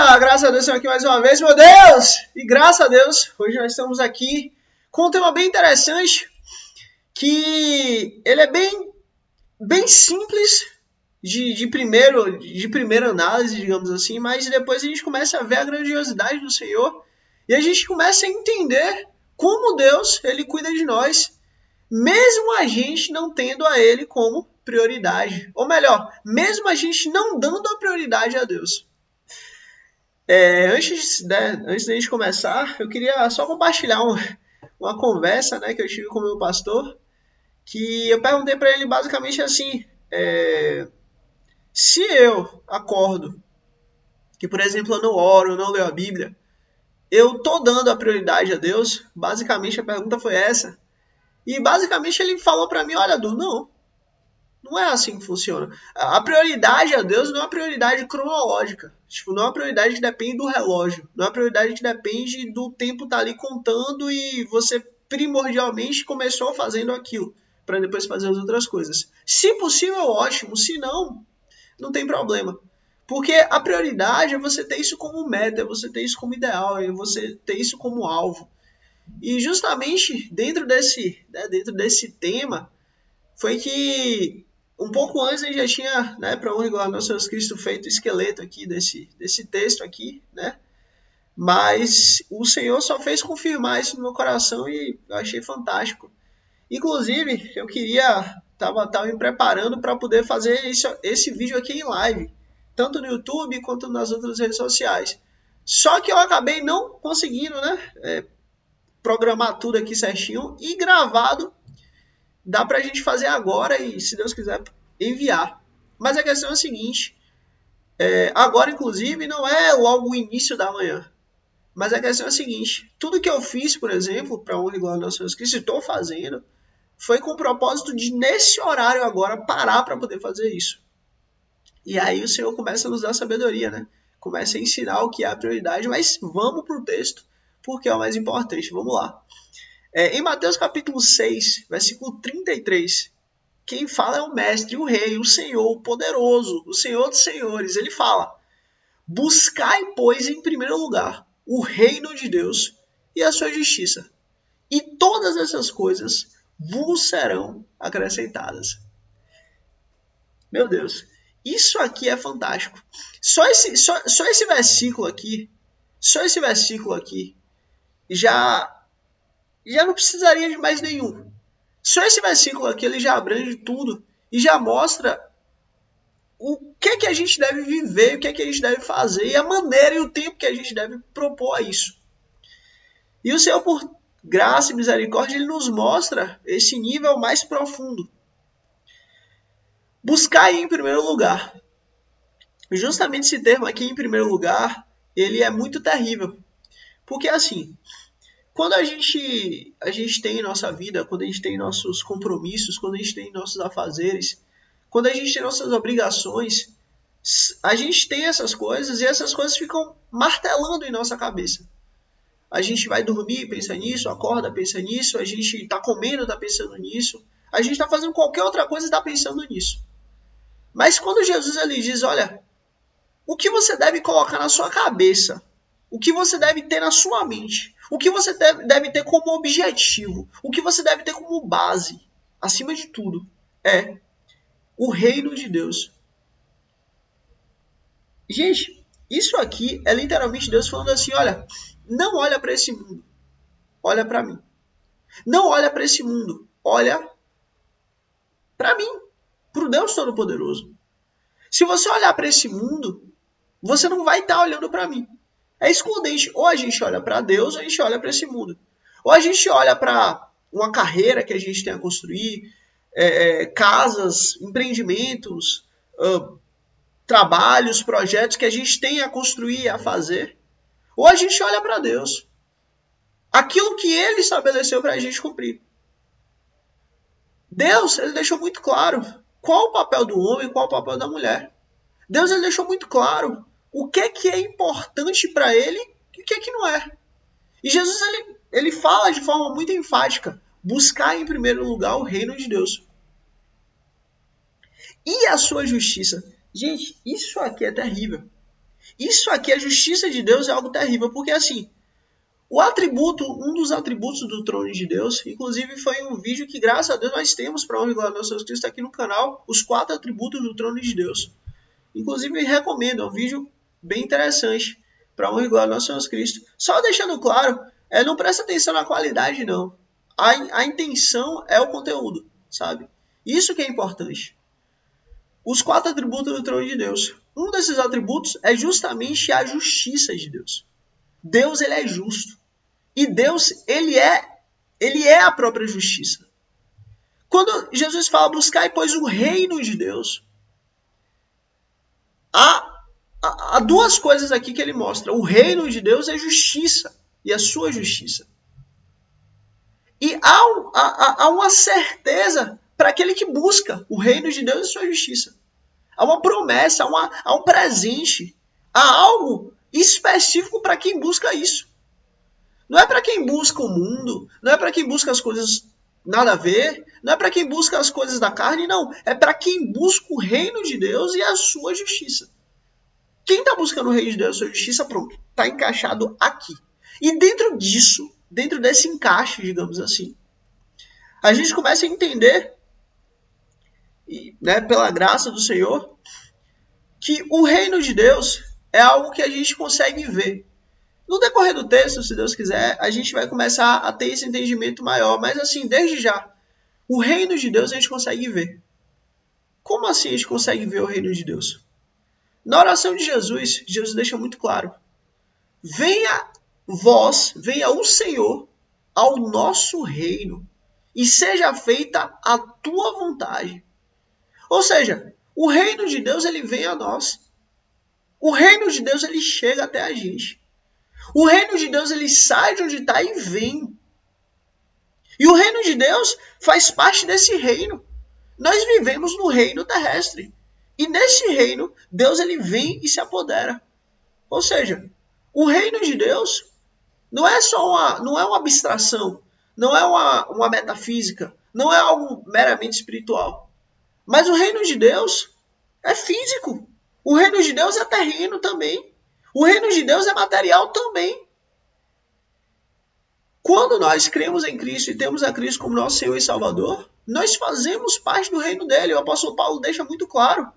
Graças a Deus, estamos aqui mais uma vez, meu Deus! E graças a Deus, hoje nós estamos aqui com um tema bem interessante, que ele é bem simples de primeira análise, digamos assim, mas depois a gente começa a ver a grandiosidade do Senhor e a gente começa a entender como Deus, ele cuida de nós, mesmo a gente não tendo a ele como prioridade. Ou melhor, mesmo a gente não dando a prioridade a Deus. Antes da gente começar, eu queria só compartilhar uma conversa, né, que eu tive com o meu pastor, que eu perguntei para ele basicamente assim, se eu acordo, que por exemplo eu não oro, eu não leio a Bíblia, eu tô dando a prioridade a Deus? Basicamente a pergunta foi essa. E basicamente ele falou para mim, olha, Du, não é assim que funciona. A prioridade a Deus não é uma prioridade cronológica. Tipo, não é uma prioridade que depende do relógio. Não é uma prioridade que depende do tempo estar ali contando e você primordialmente começou fazendo aquilo para depois fazer as outras coisas. Se possível, ótimo. Se não, não tem problema. Porque a prioridade é você ter isso como meta, é você ter isso como ideal, é você ter isso como alvo. E justamente dentro desse tema foi que um pouco antes a gente já tinha, né, para honra e glória ao Senhor Cristo, feito o esqueleto aqui desse texto aqui, né? Mas o Senhor só fez confirmar isso no meu coração e eu achei fantástico. Inclusive, eu tava me preparando para poder fazer esse vídeo aqui em live, tanto no YouTube quanto nas outras redes sociais. Só que eu acabei não conseguindo, né, programar tudo aqui certinho e gravado dá pra gente fazer agora e, se Deus quiser, enviar. Mas a questão é a seguinte, agora, inclusive, não é logo o início da manhã. Mas a questão é a seguinte, tudo que eu fiz, por exemplo, para honra e glória ao Senhor Cristo, estou fazendo, foi com o propósito de, nesse horário agora, parar para poder fazer isso. E aí o Senhor começa a nos dar sabedoria, né? Começa a ensinar o que é a prioridade, mas vamos pro texto, porque é o mais importante. Vamos lá. Em Mateus capítulo 6, versículo 33, quem fala é o mestre, o rei, o Senhor, o poderoso, o Senhor dos senhores. Ele fala, buscai, pois, em primeiro lugar, o reino de Deus e a sua justiça. E todas essas coisas vos serão acrescentadas. Meu Deus, isso aqui é fantástico. Só esse versículo aqui já não precisaria de mais nenhum. Só esse versículo aqui ele já abrange tudo e já mostra o que é que a gente deve viver, o que é que a gente deve fazer e a maneira e o tempo que a gente deve propor a isso. E o Senhor, por graça e misericórdia, ele nos mostra esse nível mais profundo. Buscar em primeiro lugar. Justamente esse termo aqui, em primeiro lugar, ele é muito terrível. Porque assim, quando a gente tem em nossa vida, quando a gente tem nossos compromissos, quando a gente tem nossos afazeres, quando a gente tem nossas obrigações, a gente tem essas coisas e essas coisas ficam martelando em nossa cabeça. A gente vai dormir, pensa nisso, acorda, pensa nisso, a gente está comendo, está pensando nisso, a gente está fazendo qualquer outra coisa e está pensando nisso. Mas quando Jesus ele diz, olha, o que você deve colocar na sua cabeça, o que você deve ter na sua mente, o que você deve ter como objetivo, o que você deve ter como base, acima de tudo, é o reino de Deus. Gente, isso aqui é literalmente Deus falando assim, olha, não olha para esse mundo, olha para mim. Não olha para esse mundo, olha para mim, para o Deus Todo-Poderoso. Se você olhar para esse mundo, você não vai estar olhando para mim. É excludente. Ou a gente olha para Deus, ou a gente olha para esse mundo. Ou a gente olha para uma carreira que a gente tem a construir, casas, empreendimentos, trabalhos, projetos que a gente tem a construir e a fazer. Ou a gente olha para Deus. Aquilo que Ele estabeleceu para a gente cumprir. Deus, Ele deixou muito claro qual o papel do homem e qual o papel da mulher. Deus, Ele deixou muito claro o que é importante para Ele e o que é que não é. E Jesus, ele fala de forma muito enfática, buscar em primeiro lugar o reino de Deus. E a sua justiça. Gente, isso aqui é terrível. Isso aqui, a justiça de Deus, é algo terrível, porque assim, um dos atributos do trono de Deus, inclusive foi um vídeo que, graças a Deus, nós temos para honra e glória do nosso Cristo aqui no canal, os 4 atributos do trono de Deus. Inclusive, recomendo, é um vídeo bem interessante para honra e glória do nosso Senhor Cristo. Só deixando claro, não presta atenção na qualidade, não. A intenção é o conteúdo, sabe? Isso que é importante. Os 4 atributos do trono de Deus. Um desses atributos é justamente a justiça de Deus. Deus, ele é justo. E Deus, ele é a própria justiça. Quando Jesus fala, buscai, pois, o reino de Deus, há 2 coisas aqui que ele mostra. O reino de Deus é justiça, e a sua justiça. E há uma certeza para aquele que busca o reino de Deus e sua justiça. Há uma promessa, há um presente, há algo específico para quem busca isso. Não é para quem busca o mundo, não é para quem busca as coisas nada a ver, não é para quem busca as coisas da carne, não. É para quem busca o reino de Deus e a sua justiça. Quem está buscando o reino de Deus e a sua justiça, pronto, está encaixado aqui. E dentro disso, dentro desse encaixe, digamos assim, a gente começa a entender, né, pela graça do Senhor, que o reino de Deus é algo que a gente consegue ver. No decorrer do texto, se Deus quiser, a gente vai começar a ter esse entendimento maior. Mas assim, desde já, o reino de Deus a gente consegue ver. Como assim a gente consegue ver o reino de Deus? Na oração de Jesus, Jesus deixa muito claro. Venha o Senhor ao nosso reino e seja feita a tua vontade. Ou seja, o reino de Deus, ele vem a nós. O reino de Deus, ele chega até a gente. O reino de Deus, ele sai de onde está e vem. E o reino de Deus faz parte desse reino. Nós vivemos no reino terrestre. E nesse reino, Deus, ele vem e se apodera. Ou seja, o reino de Deus não é uma abstração, não é uma metafísica, não é algo meramente espiritual. Mas o reino de Deus é físico. O reino de Deus é terreno também. O reino de Deus é material também. Quando nós cremos em Cristo e temos a Cristo como nosso Senhor e Salvador, nós fazemos parte do reino dele. O apóstolo Paulo deixa muito claro.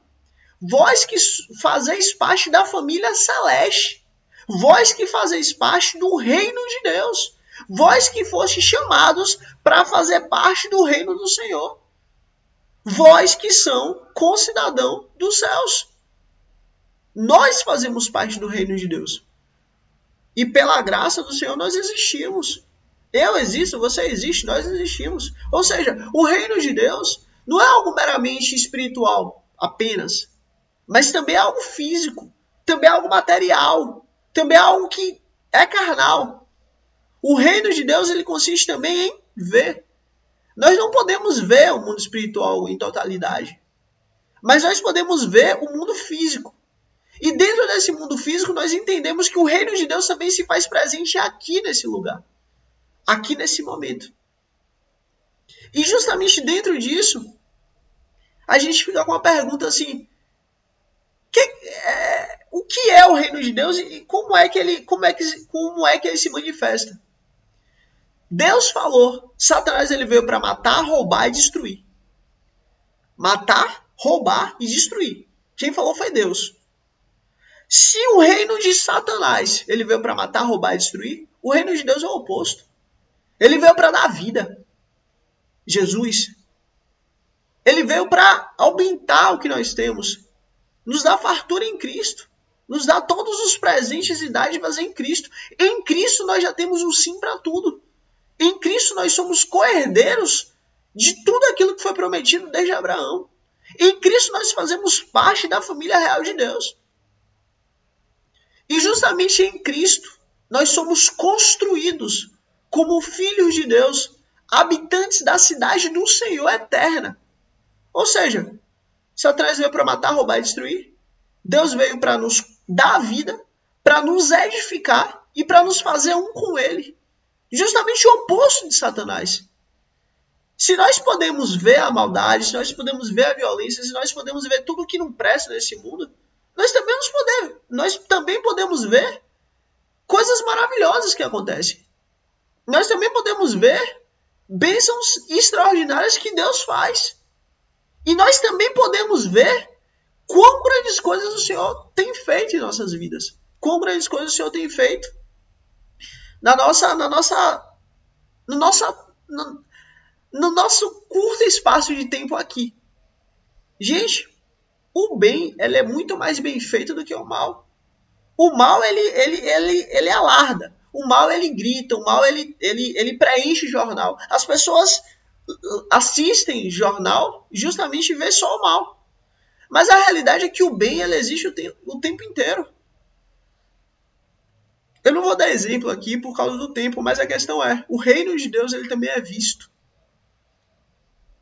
Vós que fazeis parte da família celeste. Vós que fazeis parte do reino de Deus. Vós que fostes chamados para fazer parte do reino do Senhor. Vós que são concidadão dos céus. Nós fazemos parte do reino de Deus. E pela graça do Senhor nós existimos. Eu existo, você existe, nós existimos. Ou seja, o reino de Deus não é algo meramente espiritual apenas, mas também é algo físico, também é algo material, também é algo que é carnal. O reino de Deus, ele consiste também em ver. Nós não podemos ver o mundo espiritual em totalidade, mas nós podemos ver o mundo físico. E dentro desse mundo físico, nós entendemos que o reino de Deus também se faz presente aqui nesse lugar. Aqui nesse momento. E justamente dentro disso, a gente fica com a pergunta assim, o que é o reino de Deus e como é que ele se manifesta? Deus falou, Satanás ele veio para matar, roubar e destruir. Matar, roubar e destruir. Quem falou foi Deus. Se o reino de Satanás ele veio para matar, roubar e destruir, o reino de Deus é o oposto. Ele veio para dar vida. Jesus. Ele veio para aumentar o que nós temos. Nos dá fartura em Cristo. Nos dá todos os presentes e dádivas em Cristo. Em Cristo nós já temos um sim para tudo. Em Cristo nós somos co-herdeiros de tudo aquilo que foi prometido desde Abraão. Em Cristo nós fazemos parte da família real de Deus. E justamente em Cristo, nós somos construídos como filhos de Deus, habitantes da cidade do Senhor eterna. Ou seja, Satanás veio para matar, roubar e destruir. Deus veio para nos dar a vida, para nos edificar e para nos fazer um com Ele. Justamente o oposto de Satanás. Se nós podemos ver a maldade, se nós podemos ver a violência, se nós podemos ver tudo o que não presta nesse mundo, nós também nós também podemos ver coisas maravilhosas que acontecem. Nós também podemos ver bênçãos extraordinárias que Deus faz. E nós também podemos ver quão grandes coisas o Senhor tem feito em nossas vidas. Quão grandes coisas o Senhor tem feito no nosso curto espaço de tempo aqui. Gente, o bem ele é muito mais bem feito do que o mal. O mal ele alarda. O mal ele grita. O mal ele preenche jornal. As pessoas assistem jornal justamente ver só o mal. Mas a realidade é que o bem ele existe o tempo inteiro. Eu não vou dar exemplo aqui por causa do tempo, mas a questão é, o reino de Deus ele também é visto.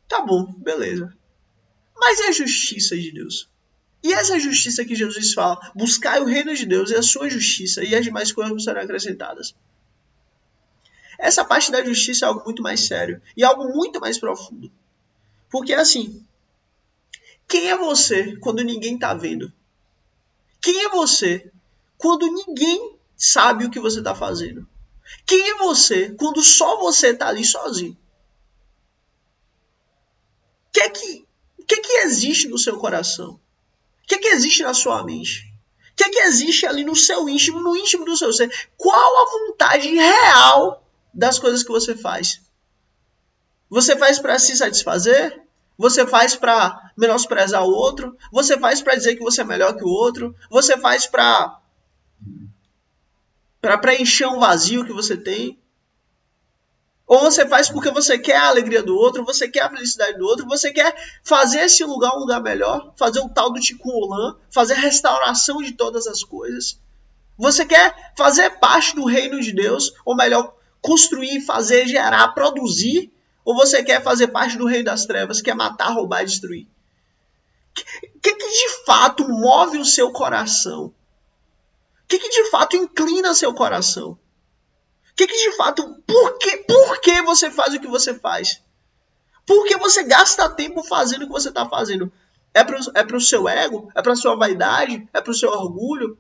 Tá bom, beleza. Mas é a justiça de Deus. E essa justiça que Jesus fala, buscai o reino de Deus e a sua justiça, e as demais coisas serão acrescentadas. Essa parte da justiça é algo muito mais sério, e algo muito mais profundo. Porque assim, quem é você quando ninguém está vendo? Quem é você quando ninguém sabe o que você está fazendo? Quem é você quando só você está ali sozinho? O que existe no seu coração? O que existe na sua mente? O que existe ali no seu íntimo, no íntimo do seu ser? Qual a vontade real das coisas que você faz? Você faz para se satisfazer? Você faz para menosprezar o outro? Você faz para dizer que você é melhor que o outro? Você faz para preencher um vazio que você tem? Ou você faz porque você quer a alegria do outro, você quer a felicidade do outro, você quer fazer esse lugar um lugar melhor, fazer o tal do Tikkun Olam, fazer a restauração de todas as coisas. Você quer fazer parte do reino de Deus, ou melhor, construir, fazer, gerar, produzir, ou você quer fazer parte do reino das trevas, que é matar, roubar e destruir? O que de fato move o seu coração? O que de fato inclina seu coração? O que de fato, por que você faz o que você faz? Por que você gasta tempo fazendo o que você está fazendo? É para o seu ego? É para a sua vaidade? É para o seu orgulho?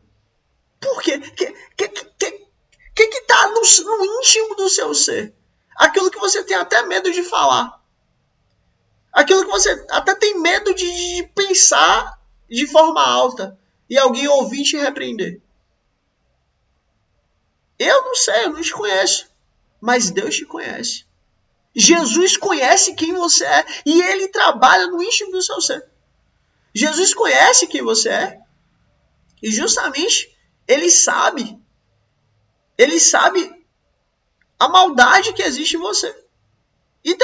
Por quê? Que está no íntimo do seu ser? Aquilo que você tem até medo de falar. Aquilo que você até tem medo de pensar de forma alta. E alguém ouvir te repreender. Eu não sei, eu não te conheço. Mas Deus te conhece. Jesus conhece quem você é. E Ele trabalha no íntimo do seu ser. Jesus conhece quem você é. E justamente Ele sabe a maldade que existe em você. E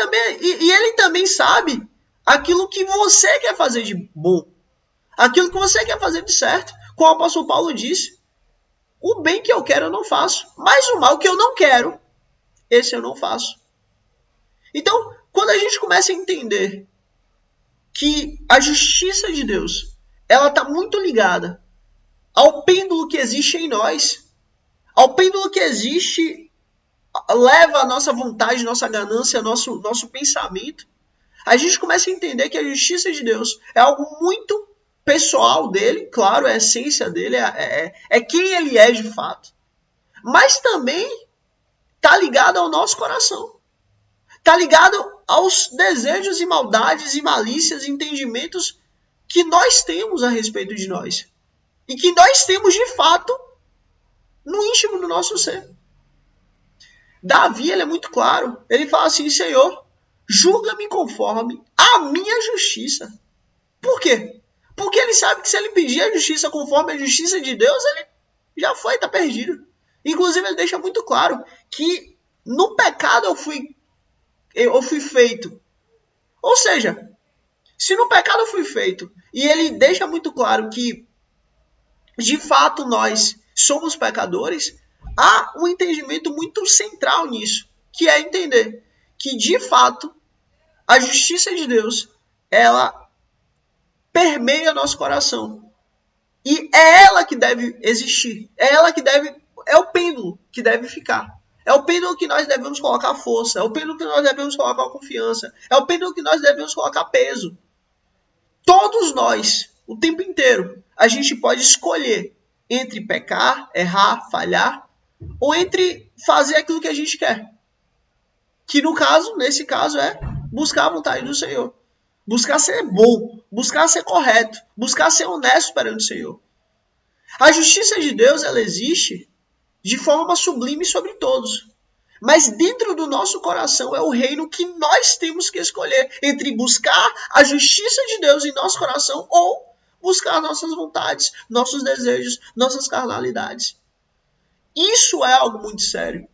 Ele também sabe aquilo que você quer fazer de bom. Aquilo que você quer fazer de certo. Como o apóstolo Paulo disse. O bem que eu quero eu não faço. Mas o mal que eu não quero, esse eu não faço. Então, quando a gente começa a entender que a justiça de Deus, ela está muito ligada ao pêndulo que existe em nós, ao pêndulo que existe, leva a nossa vontade, nossa ganância, nosso pensamento, a gente começa a entender que a justiça de Deus é algo muito pessoal dele, claro, é a essência dele, é quem ele é de fato, mas também está ligado ao nosso coração. Está ligado aos desejos e maldades e malícias e entendimentos que nós temos a respeito de nós. E que nós temos de fato no íntimo do nosso ser. Davi, ele é muito claro. Ele fala assim, Senhor, julga-me conforme a minha justiça. Por quê? Porque ele sabe que se ele pedir a justiça conforme a justiça de Deus, ele já foi, está perdido. Inclusive, ele deixa muito claro que no pecado eu fui feito. Ou seja, se no pecado eu fui feito, e ele deixa muito claro que de fato nós somos pecadores, há um entendimento muito central nisso, que é entender que de fato a justiça de Deus, ela permeia nosso coração. E é ela que deve existir, é o pêndulo que deve ficar. É o pêndulo que nós devemos colocar força. É o pêndulo que nós devemos colocar confiança. É o pêndulo que nós devemos colocar peso. Todos nós, o tempo inteiro, a gente pode escolher entre pecar, errar, falhar, ou entre fazer aquilo que a gente quer. Que no caso, nesse caso, é buscar a vontade do Senhor. Buscar ser bom, buscar ser correto, buscar ser honesto perante o Senhor. A justiça de Deus, ela existe de forma sublime sobre todos. Mas dentro do nosso coração é o reino que nós temos que escolher entre buscar a justiça de Deus em nosso coração ou buscar nossas vontades, nossos desejos, nossas carnalidades. Isso é algo muito sério.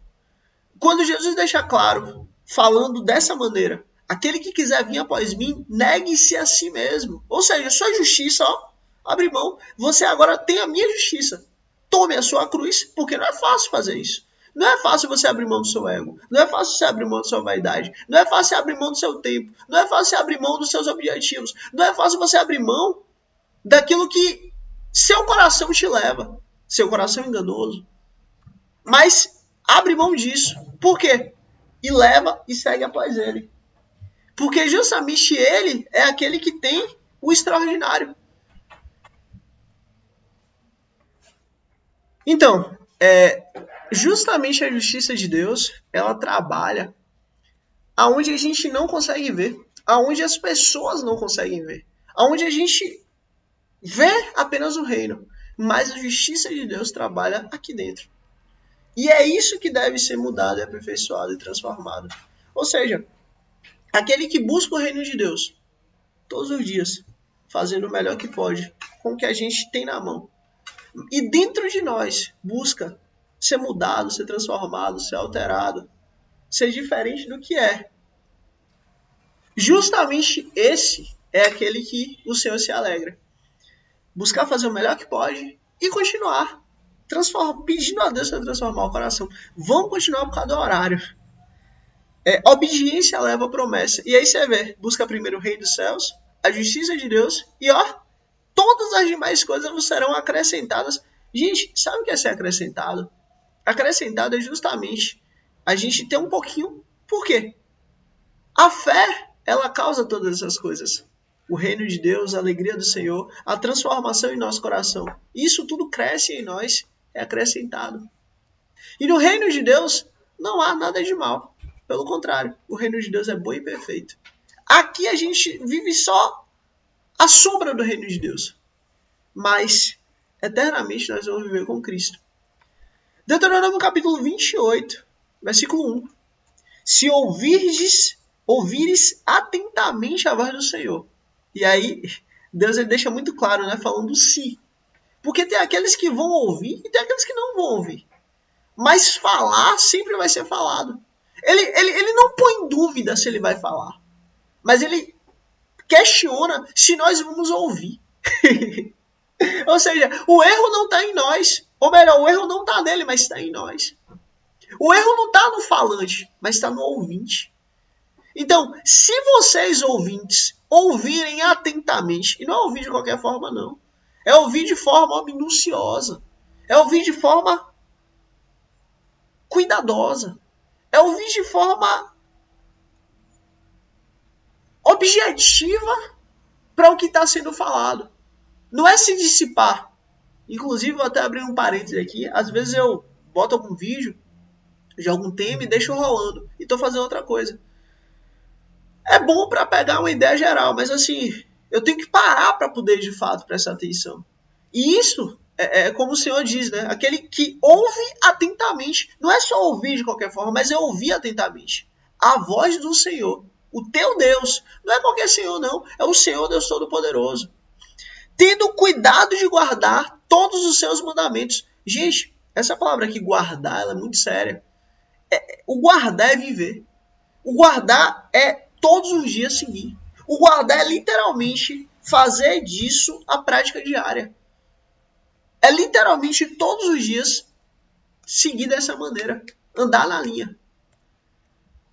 Quando Jesus deixa claro, falando dessa maneira, aquele que quiser vir após mim, negue-se a si mesmo. Ou seja, sua justiça, abre mão. Você agora tem a minha justiça. Tome a sua cruz, porque não é fácil fazer isso. Não é fácil você abrir mão do seu ego. Não é fácil você abrir mão da sua vaidade. Não é fácil você abrir mão do seu tempo. Não é fácil você abrir mão dos seus objetivos. Não é fácil você abrir mão daquilo que seu coração te leva. Seu coração enganoso. Mas abre mão disso. Por quê? E leva e segue após ele. Porque justamente ele é aquele que tem o extraordinário. Então, justamente a justiça de Deus, ela trabalha aonde a gente não consegue ver, aonde as pessoas não conseguem ver, aonde a gente vê apenas o reino, mas a justiça de Deus trabalha aqui dentro. E é isso que deve ser mudado, aperfeiçoado e transformado. Ou seja, aquele que busca o reino de Deus todos os dias, fazendo o melhor que pode, com o que a gente tem na mão. E dentro de nós, busca ser mudado, ser transformado, ser alterado, ser diferente do que é. Justamente esse é aquele que o Senhor se alegra. Buscar fazer o melhor que pode e continuar pedindo a Deus para transformar o coração. Vamos continuar por causa do horário. Obediência leva a promessa. E aí você vê, busca primeiro o reino dos céus, a justiça de Deus, e todas as demais coisas serão acrescentadas. Gente, sabe o que é ser acrescentado? Acrescentado é justamente a gente ter um pouquinho. Por quê? A fé, ela causa todas essas coisas. O reino de Deus, a alegria do Senhor, a transformação em nosso coração. Isso tudo cresce em nós, é acrescentado. E no reino de Deus não há nada de mal. Pelo contrário, o reino de Deus é bom e perfeito. Aqui a gente vive só a sombra do reino de Deus. Mas, eternamente, nós vamos viver com Cristo. Deuteronômio capítulo 28, versículo 1. Se ouvires atentamente a voz do Senhor. E aí, Deus ele deixa muito claro, né, falando se. Porque tem aqueles que vão ouvir e tem aqueles que não vão ouvir. Mas falar sempre vai ser falado. Ele não põe em dúvida se ele vai falar. Mas ele questiona se nós vamos ouvir. Ou seja, o erro não está em nós. Ou melhor, o erro não está nele, mas está em nós. O erro não está no falante, mas está no ouvinte. Então, se vocês ouvintes ouvirem atentamente, e não é ouvir de qualquer forma não, é ouvir de forma minuciosa, é ouvir de forma cuidadosa, é ouvir de forma objetiva para o que está sendo falado. Não é se dissipar. Inclusive, vou até abrir um parênteses aqui. Às vezes eu boto algum vídeo de algum tema e deixo rolando. E estou fazendo outra coisa. É bom para pegar uma ideia geral, mas assim, eu tenho que parar para poder de fato prestar atenção. E isso é como o Senhor diz, né? Aquele que ouve atentamente. Não é só ouvir de qualquer forma, mas é ouvir atentamente. A voz do Senhor. O teu Deus. Não é qualquer Senhor, não. É o Senhor Deus Todo-Poderoso. Tendo cuidado de guardar todos os seus mandamentos. Gente, essa palavra aqui, guardar, ela é muito séria. O guardar é viver. O guardar é todos os dias seguir. O guardar é literalmente fazer disso a prática diária. É literalmente todos os dias seguir dessa maneira. Andar na linha.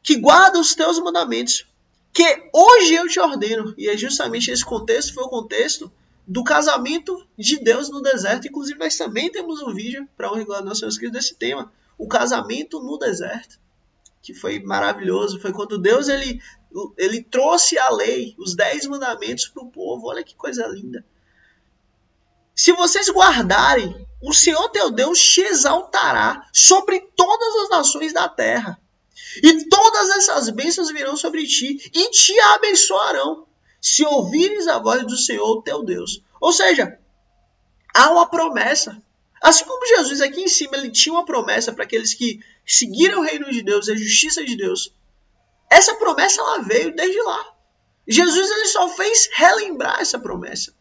Que guarda os teus mandamentos. Que hoje eu te ordeno. E é justamente esse contexto, foi o contexto do casamento de Deus no deserto. Inclusive nós também temos um vídeo para honra e glória do nosso Senhor Cristo desse tema. O casamento no deserto. Que foi maravilhoso. Foi quando Deus ele trouxe a lei, os 10 mandamentos para o povo. Olha que coisa linda. Se vocês guardarem o Senhor teu Deus te exaltará sobre todas as nações da terra. E todas essas bênçãos virão sobre ti e te abençoarão, se ouvires a voz do Senhor teu Deus. Ou seja, há uma promessa. Assim como Jesus aqui em cima, ele tinha uma promessa para aqueles que seguiram o reino de Deus e a justiça de Deus. Essa promessa ela veio desde lá. Jesus ele só fez relembrar essa promessa.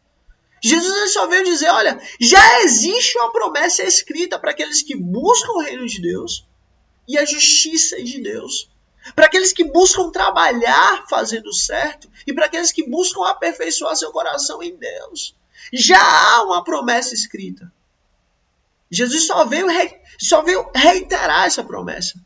Jesus ele só veio dizer, olha, já existe uma promessa escrita para aqueles que buscam o reino de Deus e a justiça de Deus. Para aqueles que buscam trabalhar fazendo certo e para aqueles que buscam aperfeiçoar seu coração em Deus. Já há uma promessa escrita. Jesus só veio reiterar essa promessa.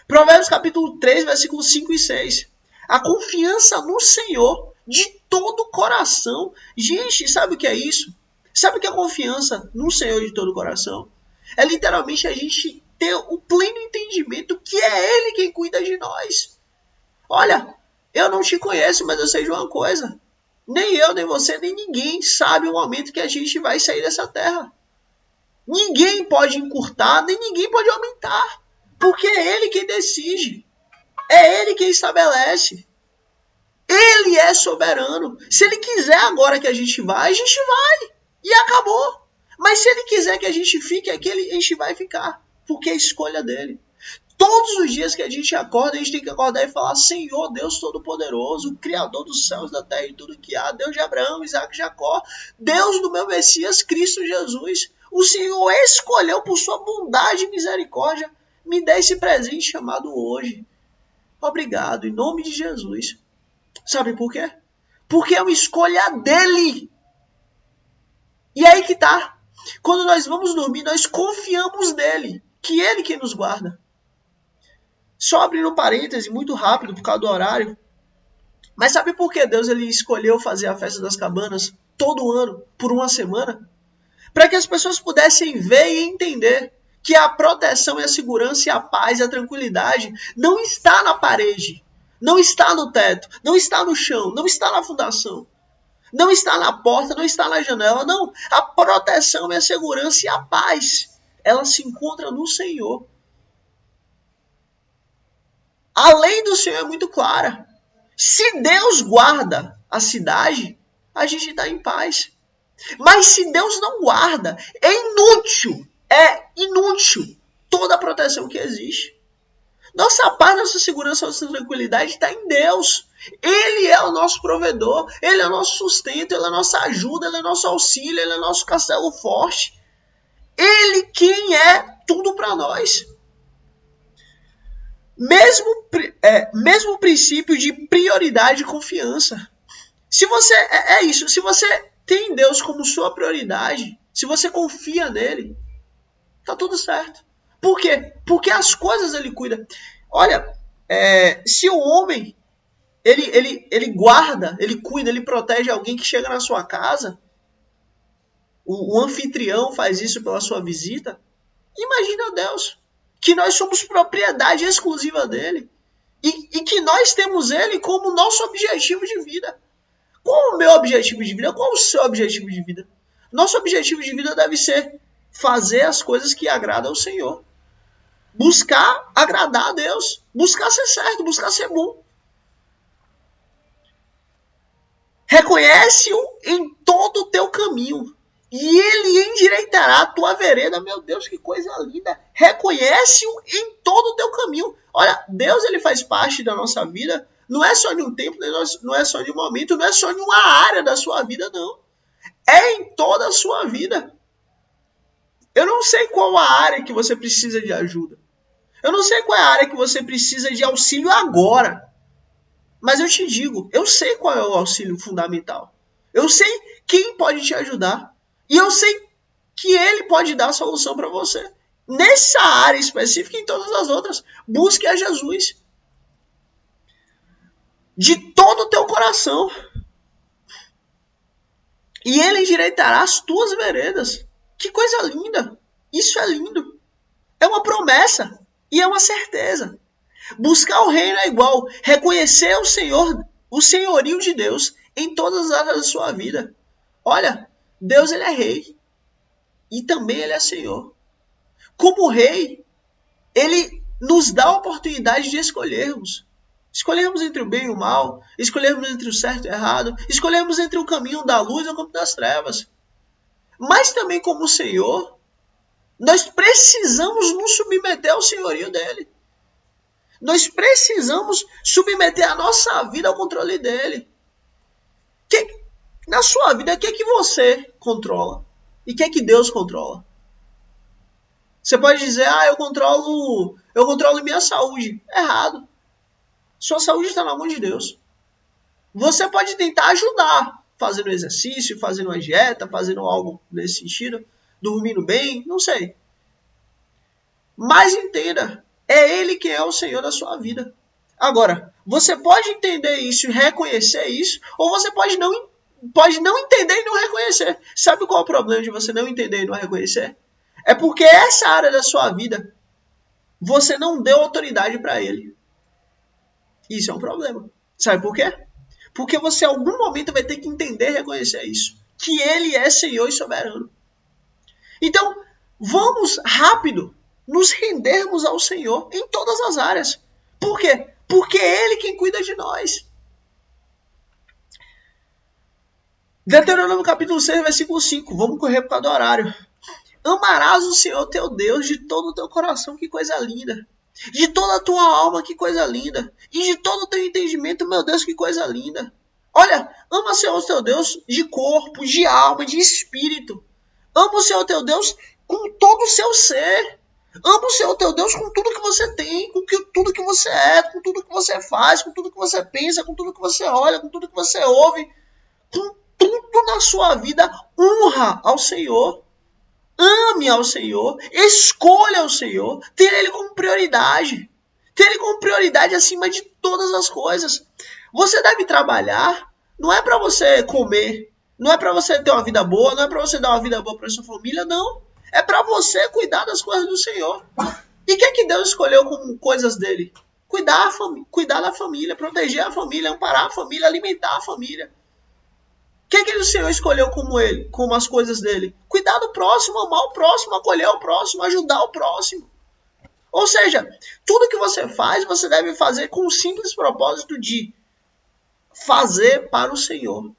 Provérbios capítulo 3, versículos 5 e 6. A confiança no Senhor de todo o coração. Gente, sabe o que é isso? Sabe o que é confiança no Senhor de todo o coração? É literalmente a gente ter o pleno entendimento que é Ele quem cuida de nós. Olha, eu não te conheço, mas eu sei de uma coisa. Nem eu, nem você, nem ninguém sabe o momento que a gente vai sair dessa terra. Ninguém pode encurtar, nem ninguém pode aumentar. Porque é Ele quem decide. É Ele quem estabelece. Ele é soberano. Se Ele quiser agora que a gente vai. E acabou. Mas se Ele quiser que a gente fique, a gente vai ficar. Porque é a escolha dele. Todos os dias que a gente acorda, a gente tem que acordar e falar: Senhor, Deus Todo-Poderoso, Criador dos céus, da terra e tudo que há, Deus de Abraão, Isaac e Jacó, Deus do meu Messias, Cristo Jesus. O Senhor escolheu por sua bondade e misericórdia me dar esse presente chamado hoje. Obrigado, em nome de Jesus. Sabe por quê? Porque é uma escolha dele. E aí que tá. Quando nós vamos dormir, nós confiamos nele, que ele que nos guarda. Só abrindo parêntese, muito rápido, por causa do horário. Mas sabe por que Deus ele escolheu fazer a festa das cabanas todo ano, por uma semana? Para que as pessoas pudessem ver e entender que a proteção e a segurança e a paz e a tranquilidade não está na parede, não está no teto, não está no chão, não está na fundação, não está na porta, não está na janela, não. A proteção e a segurança e a paz, ela se encontra no Senhor. A lei do Senhor é muito clara. Se Deus guarda a cidade, a gente está em paz. Mas se Deus não guarda, é inútil toda a proteção que existe. Nossa paz, nossa segurança, nossa tranquilidade está em Deus. Ele é o nosso provedor, Ele é o nosso sustento, Ele é a nossa ajuda, Ele é nosso auxílio, Ele é nosso castelo forte. Ele quem é tudo para nós. Mesmo princípio de prioridade e confiança. Se você se você tem Deus como sua prioridade, se você confia nele, tá tudo certo. Por quê? Porque as coisas ele cuida. Olha, se o homem ele guarda, ele cuida, ele protege alguém que chega na sua casa, o anfitrião faz isso pela sua visita, imagina Deus, que nós somos propriedade exclusiva dele e que nós temos ele como nosso objetivo de vida. Qual o meu objetivo de vida? Qual o seu objetivo de vida? Nosso objetivo de vida deve ser fazer as coisas que agradam ao Senhor. Buscar agradar a Deus. Buscar ser certo, buscar ser bom. Reconhece-o em todo o teu caminho, e ele endireitará a tua vereda. Meu Deus, que coisa linda. Reconhece-o em todo o teu caminho. Olha, Deus ele faz parte da nossa vida. Não é só de um tempo, não é só de um momento, não é só de uma área da sua vida, não. É em toda a sua vida. Eu não sei qual a área que você precisa de ajuda. Eu não sei qual é a área que você precisa de auxílio agora. Mas eu te digo, eu sei qual é o auxílio fundamental. Eu sei quem pode te ajudar. E eu sei que ele pode dar a solução para você. Nessa área específica e em todas as outras. Busque a Jesus. De todo o teu coração. E ele endireitará as tuas veredas. Que coisa linda. Isso é lindo. É uma promessa. E é uma certeza. Buscar o reino é igual reconhecer o Senhor, o senhorio de Deus em todas as áreas da sua vida. Olha, Deus ele é rei. e também Ele é Senhor. Como Rei, Ele nos dá a oportunidade de escolhermos. Escolhermos entre o bem e o mal, escolhermos entre o certo e o errado, escolhermos entre o caminho da luz e o caminho das trevas. Mas também como Senhor, nós precisamos nos submeter ao senhorio dele. Nós precisamos submeter a nossa vida ao controle dele. Na sua vida, o que é que você controla? E o que é que Deus controla? Você pode dizer, eu controlo minha saúde. Errado. Sua saúde está na mão de Deus. Você pode tentar ajudar, fazendo exercício, fazendo uma dieta, fazendo algo nesse sentido, dormindo bem, não sei. Mas entenda, é Ele quem é o Senhor da sua vida. Agora, você pode entender isso e reconhecer isso, ou você pode não entender e não reconhecer. Sabe qual é o problema de você não entender e não reconhecer? É porque essa área da sua vida, você não deu autoridade para Ele. Isso é um problema. Sabe por quê? Porque você, em algum momento, vai ter que entender e reconhecer isso. Que Ele é Senhor e soberano. Então, vamos rápido nos rendermos ao Senhor em todas as áreas. Por quê? Porque é Ele quem cuida de nós. Deuteronômio capítulo 6, versículo 5. Vamos correr por causa do horário. Amarás o Senhor teu Deus de todo o teu coração, que coisa linda. De toda a tua alma, que coisa linda. E de todo o teu entendimento, meu Deus, que coisa linda. Olha, ama o Senhor teu Deus de corpo, de alma, de espírito. Ama o Senhor teu Deus com todo o seu ser. Ama o Senhor teu Deus com tudo que você tem, com tudo que você é, com tudo que você faz, com tudo que você pensa, com tudo que você olha, com tudo que você ouve. Com tudo na sua vida, honra ao Senhor. Ame ao Senhor, escolha o Senhor, ter Ele como prioridade. Ter Ele como prioridade acima de todas as coisas. Você deve trabalhar, não é para você comer, não é para você ter uma vida boa, não é para você dar uma vida boa para sua família, não. É para você cuidar das coisas do Senhor. E o que é que Deus escolheu como coisas dele? Cuidar da família, proteger a família, amparar a família, alimentar a família. O que é que o Senhor escolheu como as coisas dele? Cuidar do próximo, amar o próximo, acolher o próximo, ajudar o próximo. Ou seja, tudo que você faz, você deve fazer com o simples propósito de fazer para o Senhor.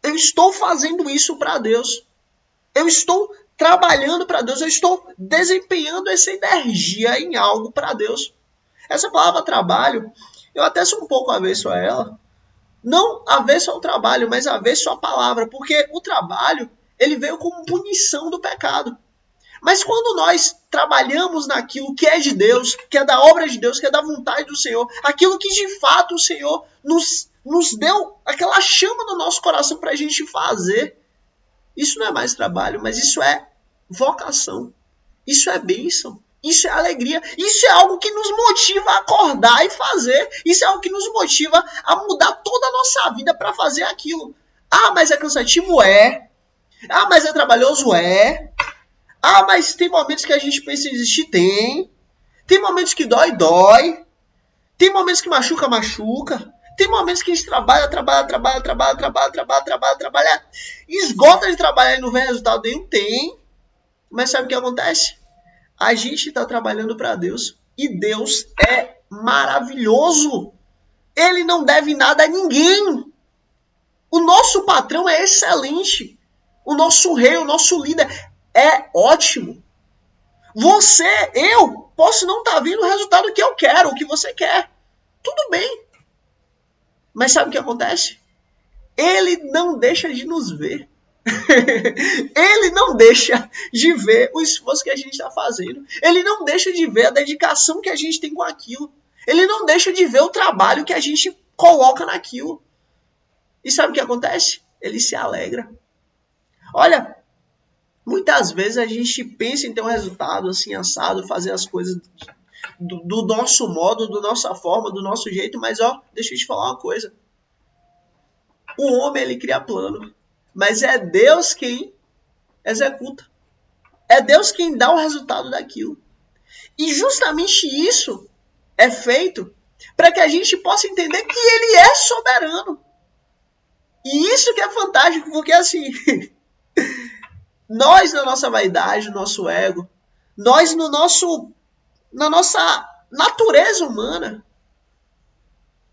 Eu estou fazendo isso para Deus. Eu estou trabalhando para Deus. Eu estou desempenhando essa energia em algo para Deus. Essa palavra trabalho, eu até sou um pouco avesso a ela. Não avesso ao trabalho, mas avesso à palavra. Porque o trabalho, ele veio como punição do pecado. Mas quando nós trabalhamos naquilo que é de Deus, que é da obra de Deus, que é da vontade do Senhor, aquilo que de fato o Senhor nos deu, aquela chama no nosso coração para a gente fazer, isso não é mais trabalho, mas isso é vocação. Isso é bênção. Isso é alegria. Isso é algo que nos motiva a acordar e fazer. Isso é algo que nos motiva a mudar toda a nossa vida para fazer aquilo. Mas é cansativo? É. Mas é trabalhoso? É. Mas tem momentos que a gente pensa em desistir? Tem. Tem momentos que dói? Tem momentos que machuca? Tem momentos que a gente trabalha, esgota de trabalhar e não vê resultado nenhum? Tem. Mas sabe o que acontece? A gente está trabalhando para Deus. E Deus é maravilhoso. Ele não deve nada a ninguém. O nosso patrão é excelente. O nosso rei, o nosso líder é ótimo. Eu posso não estar vendo o resultado que eu quero, o que você quer. Tudo bem. Mas sabe o que acontece? Ele não deixa de nos ver. Ele não deixa de ver o esforço que a gente está fazendo. Ele não deixa de ver a dedicação que a gente tem com aquilo. Ele não deixa de ver o trabalho que a gente coloca naquilo. E sabe o que acontece? Ele se alegra. Olha, muitas vezes a gente pensa em ter um resultado assim assado, fazer as coisas do nosso modo, da nossa forma, do nosso jeito. Mas deixa eu te falar uma coisa. O homem, ele cria plano. Mas é Deus quem executa. É Deus quem dá o resultado daquilo. E justamente isso é feito para que a gente possa entender que Ele é soberano. E isso que é fantástico, porque assim, Nós, na nossa vaidade, no nosso ego, nós na nossa natureza humana,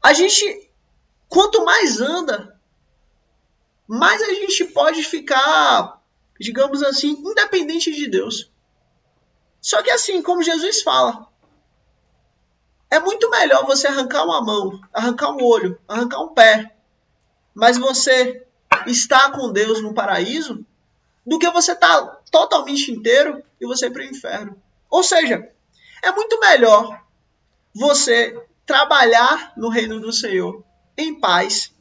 a gente, quanto mais anda, mais a gente pode ficar, digamos assim, independente de Deus. Só que assim, como Jesus fala, é muito melhor você arrancar uma mão, arrancar um olho, arrancar um pé, mas você estar com Deus no paraíso, do que você estar totalmente inteiro e você ir para o inferno. Ou seja, é muito melhor você trabalhar no reino do Senhor em paz,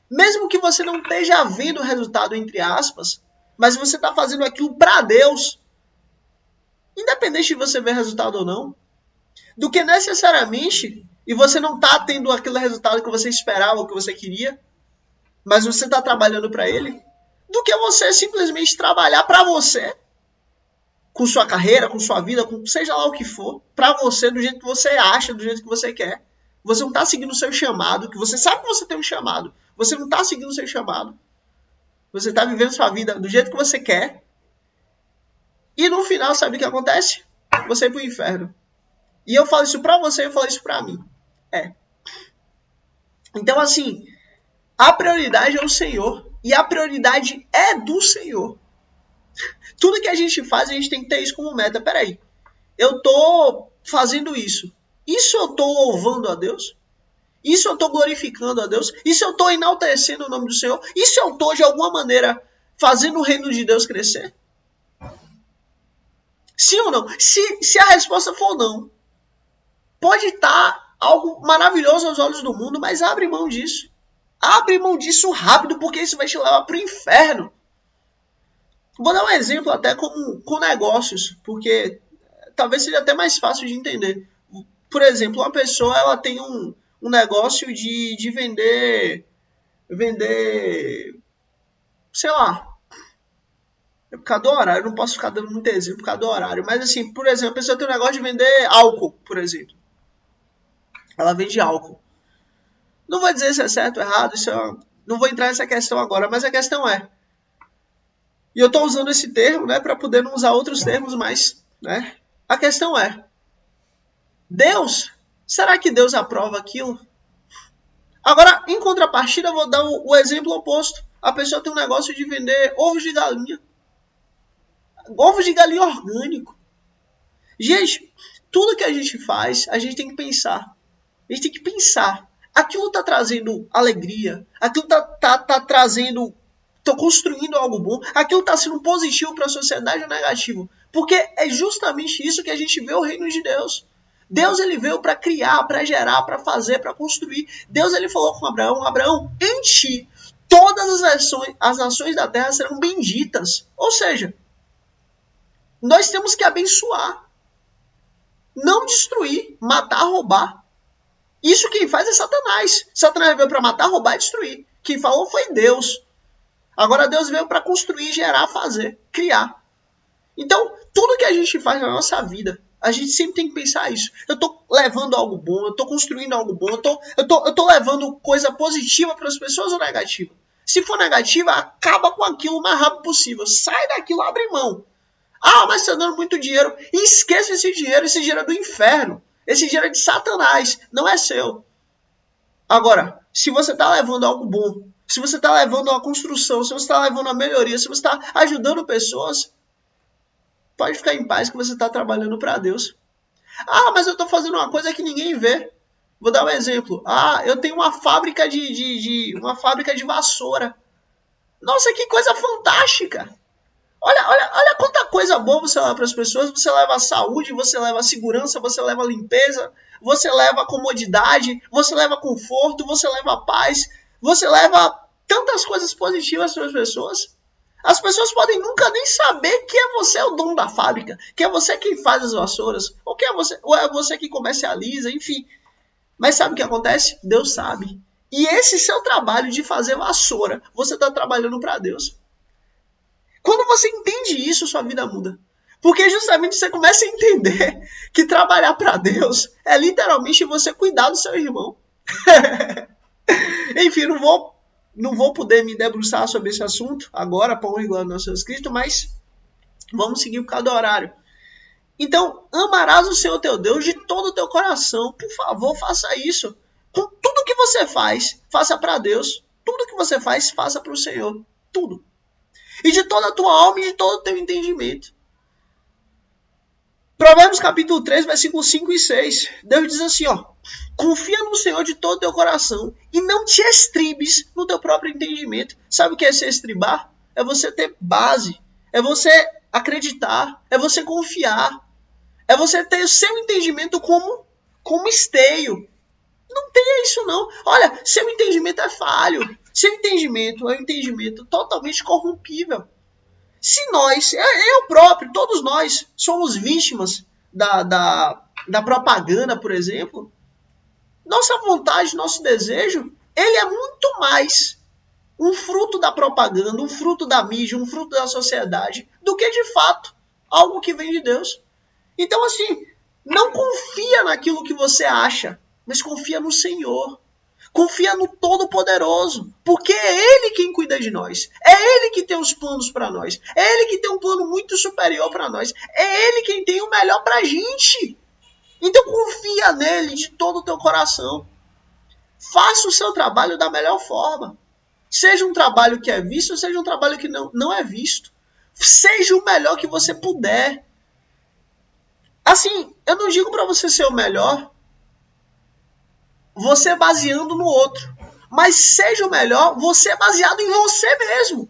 mesmo que você não esteja vendo o resultado, entre aspas, mas você está fazendo aquilo para Deus, independente de você ver resultado ou não, do que necessariamente, e você não está tendo aquele resultado que você esperava ou que você queria, mas você está trabalhando para ele, do que você simplesmente trabalhar para você, com sua carreira, com sua vida, com seja lá o que for, para você, do jeito que você acha, do jeito que você quer. Você não está seguindo o seu chamado, que você sabe que você tem um chamado. Você não está seguindo o seu chamado. Você está vivendo sua vida do jeito que você quer. E no final, sabe o que acontece? Você ir para o inferno. E eu falo isso para você, eu falo isso para mim. Então, assim, a prioridade é o Senhor. E a prioridade é do Senhor. Tudo que a gente faz, a gente tem que ter isso como meta. Peraí, eu estou fazendo isso. Isso eu estou louvando a Deus? Isso eu estou glorificando a Deus? Isso eu estou enaltecendo o nome do Senhor? Isso eu estou, de alguma maneira, fazendo o reino de Deus crescer? Sim ou não? Se a resposta for não, pode estar algo maravilhoso aos olhos do mundo, mas abre mão disso. Abre mão disso rápido, porque isso vai te levar para o inferno. Vou dar um exemplo até com negócios, porque talvez seja até mais fácil de entender. Por exemplo, uma pessoa ela tem um negócio de vender, sei lá, é por causa do horário, eu não posso ficar dando muito exemplo por causa do horário, mas assim, por exemplo, a pessoa tem um negócio de vender álcool, por exemplo. Ela vende álcool. Não vou dizer se é certo ou errado, não vou entrar nessa questão agora, mas a questão é, e eu estou usando esse termo, né, para poder não usar outros termos, mas, né, a questão é, Deus, será que Deus aprova aquilo? Agora, em contrapartida, eu vou dar o exemplo oposto. A pessoa tem um negócio de vender ovos de galinha. Ovos de galinha orgânico. Gente, tudo que a gente faz, a gente tem que pensar. A gente tem que pensar. Aquilo está trazendo alegria. Aquilo está trazendo... Estou construindo algo bom. Aquilo está sendo positivo para a sociedade ou negativo? Porque é justamente isso que a gente vê o reino de Deus. Deus ele veio para criar, para gerar, para fazer, para construir. Deus ele falou com Abraão, Abraão, em ti todas as nações da terra serão benditas. Ou seja, nós temos que abençoar, não destruir, matar, roubar. Isso quem faz é Satanás. Satanás veio para matar, roubar e destruir. Quem falou foi Deus. Agora Deus veio para construir, gerar, fazer, criar. Então, tudo que a gente faz na nossa vida, a gente sempre tem que pensar isso. Eu estou levando algo bom, eu estou construindo algo bom, eu tô levando coisa positiva para as pessoas ou negativa? Se for negativa, acaba com aquilo o mais rápido possível. Sai daquilo, abre mão. Ah, mas está dando muito dinheiro. Esqueça esse dinheiro é do inferno. Esse dinheiro é de Satanás, não é seu. Agora, se você está levando algo bom, se você está levando uma construção, se você está levando uma melhoria, se você está ajudando pessoas, pode ficar em paz que você está trabalhando para Deus. Ah, mas eu estou fazendo uma coisa que ninguém vê. Vou dar um exemplo. Ah, eu tenho uma fábrica uma fábrica de vassoura. Nossa, que coisa fantástica! Olha quanta coisa boa você leva para as pessoas. Você leva a saúde, você leva a segurança, você leva a limpeza, você leva a comodidade, você leva conforto, você leva a paz, você leva tantas coisas positivas para as pessoas. As pessoas podem nunca nem saber que é você o dono da fábrica, que é você quem faz as vassouras, ou é você que comercializa, enfim. Mas sabe o que acontece? Deus sabe. E esse seu trabalho de fazer vassoura, você está trabalhando para Deus. Quando você entende isso, sua vida muda. Porque justamente você começa a entender que trabalhar para Deus é literalmente você cuidar do seu irmão. Enfim, não vou poder me debruçar sobre esse assunto agora, para honra e glória do nosso Cristo, mas Vamos seguir por causa do horário. Então, amarás o Senhor teu Deus de todo o teu coração. Por favor, faça isso. Com tudo que você faz, faça para Deus. Tudo que você faz, faça para o Senhor. Tudo. E de toda a tua alma e de todo o teu entendimento. Provérbios capítulo 3, versículos 5 e 6. Deus diz assim, ó. Confia no Senhor de todo o teu coração e não te estribes no teu próprio entendimento. Sabe o que é se estribar? É você ter base. É você acreditar. É você confiar. É você ter o seu entendimento como esteio. Não tenha isso não. Olha, seu entendimento é falho. Seu entendimento é um entendimento totalmente corrompível. Se nós, eu próprio, todos nós, somos vítimas da propaganda, por exemplo, nossa vontade, nosso desejo, ele é muito mais um fruto da propaganda, um fruto da mídia, um fruto da sociedade, do que de fato algo que vem de Deus. Então, assim, não confia naquilo que você acha, mas confia no Senhor. Confia no Todo-Poderoso, porque é Ele quem cuida de nós. É Ele que tem os planos para nós. É Ele que tem um plano muito superior para nós. É Ele quem tem o melhor para a gente. Então confia nele de todo o teu coração. Faça o seu trabalho da melhor forma. Seja um trabalho que é visto, seja um trabalho que não é visto. Seja o melhor que você puder. Assim, eu não digo para você ser o melhor, você baseando no outro. Mas seja o melhor, você baseado em você mesmo.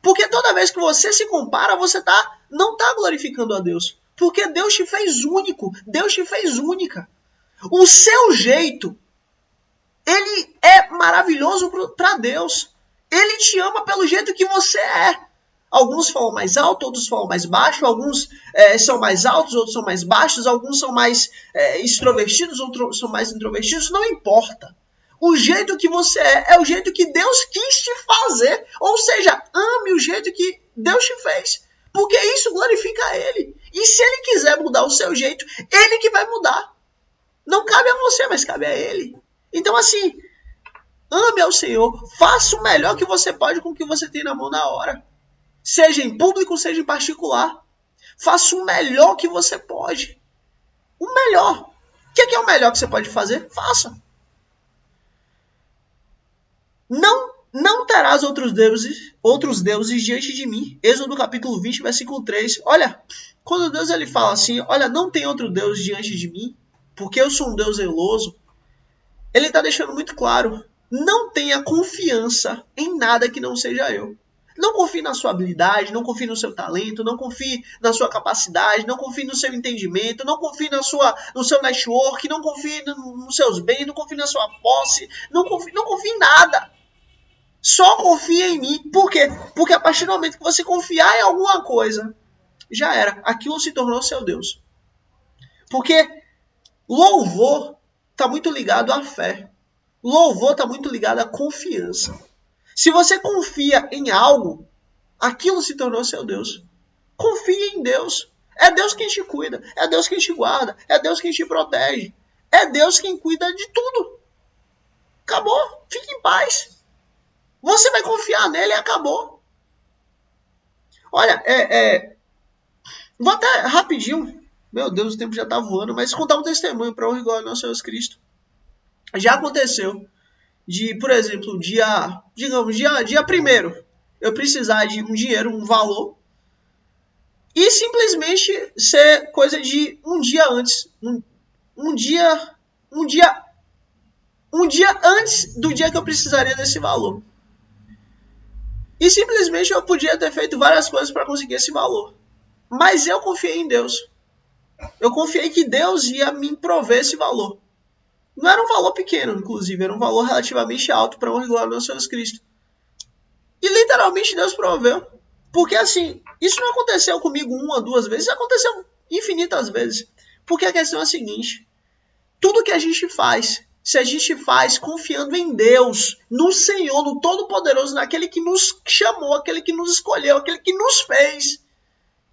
Porque toda vez que você se compara, você não está glorificando a Deus. Porque Deus te fez único. Deus te fez única. O seu jeito, ele é maravilhoso para Deus. Ele te ama pelo jeito que você é. Alguns falam mais alto, outros falam mais baixo. Alguns são mais altos, outros são mais baixos. Alguns são mais extrovertidos, outros são mais introvertidos. Não importa. O jeito que você é o jeito que Deus quis te fazer. Ou seja, ame o jeito que Deus te fez. Porque isso glorifica a Ele. E se Ele quiser mudar o seu jeito, Ele que vai mudar. Não cabe a você, mas cabe a Ele. Então assim, ame ao Senhor. Faça o melhor que você pode com o que você tem na mão na hora. Seja em público, seja em particular. Faça o melhor que você pode. O melhor. O que é o melhor que você pode fazer? Faça. Não terás outros deuses diante de mim. Êxodo capítulo 20, versículo 3. Olha, quando Deus ele fala assim, olha, não tem outro Deus diante de mim, porque eu sou um Deus zeloso, ele está deixando muito claro, não tenha confiança em nada que não seja eu. Não confie na sua habilidade, não confie no seu talento, não confie na sua capacidade, não confie no seu entendimento, não confie no seu network, não confie nos seus bens, não confie na sua posse, não confie em nada. Só confia em mim. Por quê? Porque a partir do momento que você confiar em alguma coisa, já era. Aquilo se tornou seu Deus. Porque louvor está muito ligado à fé. Louvor está muito ligado à confiança. Se você confia em algo, aquilo se tornou seu Deus. Confie em Deus. É Deus quem te cuida. É Deus quem te guarda. É Deus quem te protege. É Deus quem cuida de tudo. Acabou. Fique em paz. Você vai confiar nele e acabou. Olha, vou até rapidinho. Meu Deus, o tempo já está voando. Mas contar um testemunho para honra e glória ao nosso Jesus Cristo. Já aconteceu de, por exemplo, dia 1º, eu precisar de um dinheiro, um valor, e simplesmente ser coisa de um dia antes. Um dia antes do dia que eu precisaria desse valor. E simplesmente eu podia ter feito várias coisas para conseguir esse valor. Mas eu confiei em Deus. Eu confiei que Deus ia me prover esse valor. Não era um valor pequeno, inclusive. Era um valor relativamente alto para honra e glória do nosso Jesus Cristo. E literalmente Deus proveu. Porque assim, isso não aconteceu comigo uma, duas vezes. Isso aconteceu infinitas vezes. Porque a questão é a seguinte. Tudo que a gente faz, se a gente faz confiando em Deus, no Senhor, no Todo-Poderoso, naquele que nos chamou, aquele que nos escolheu, aquele que nos fez,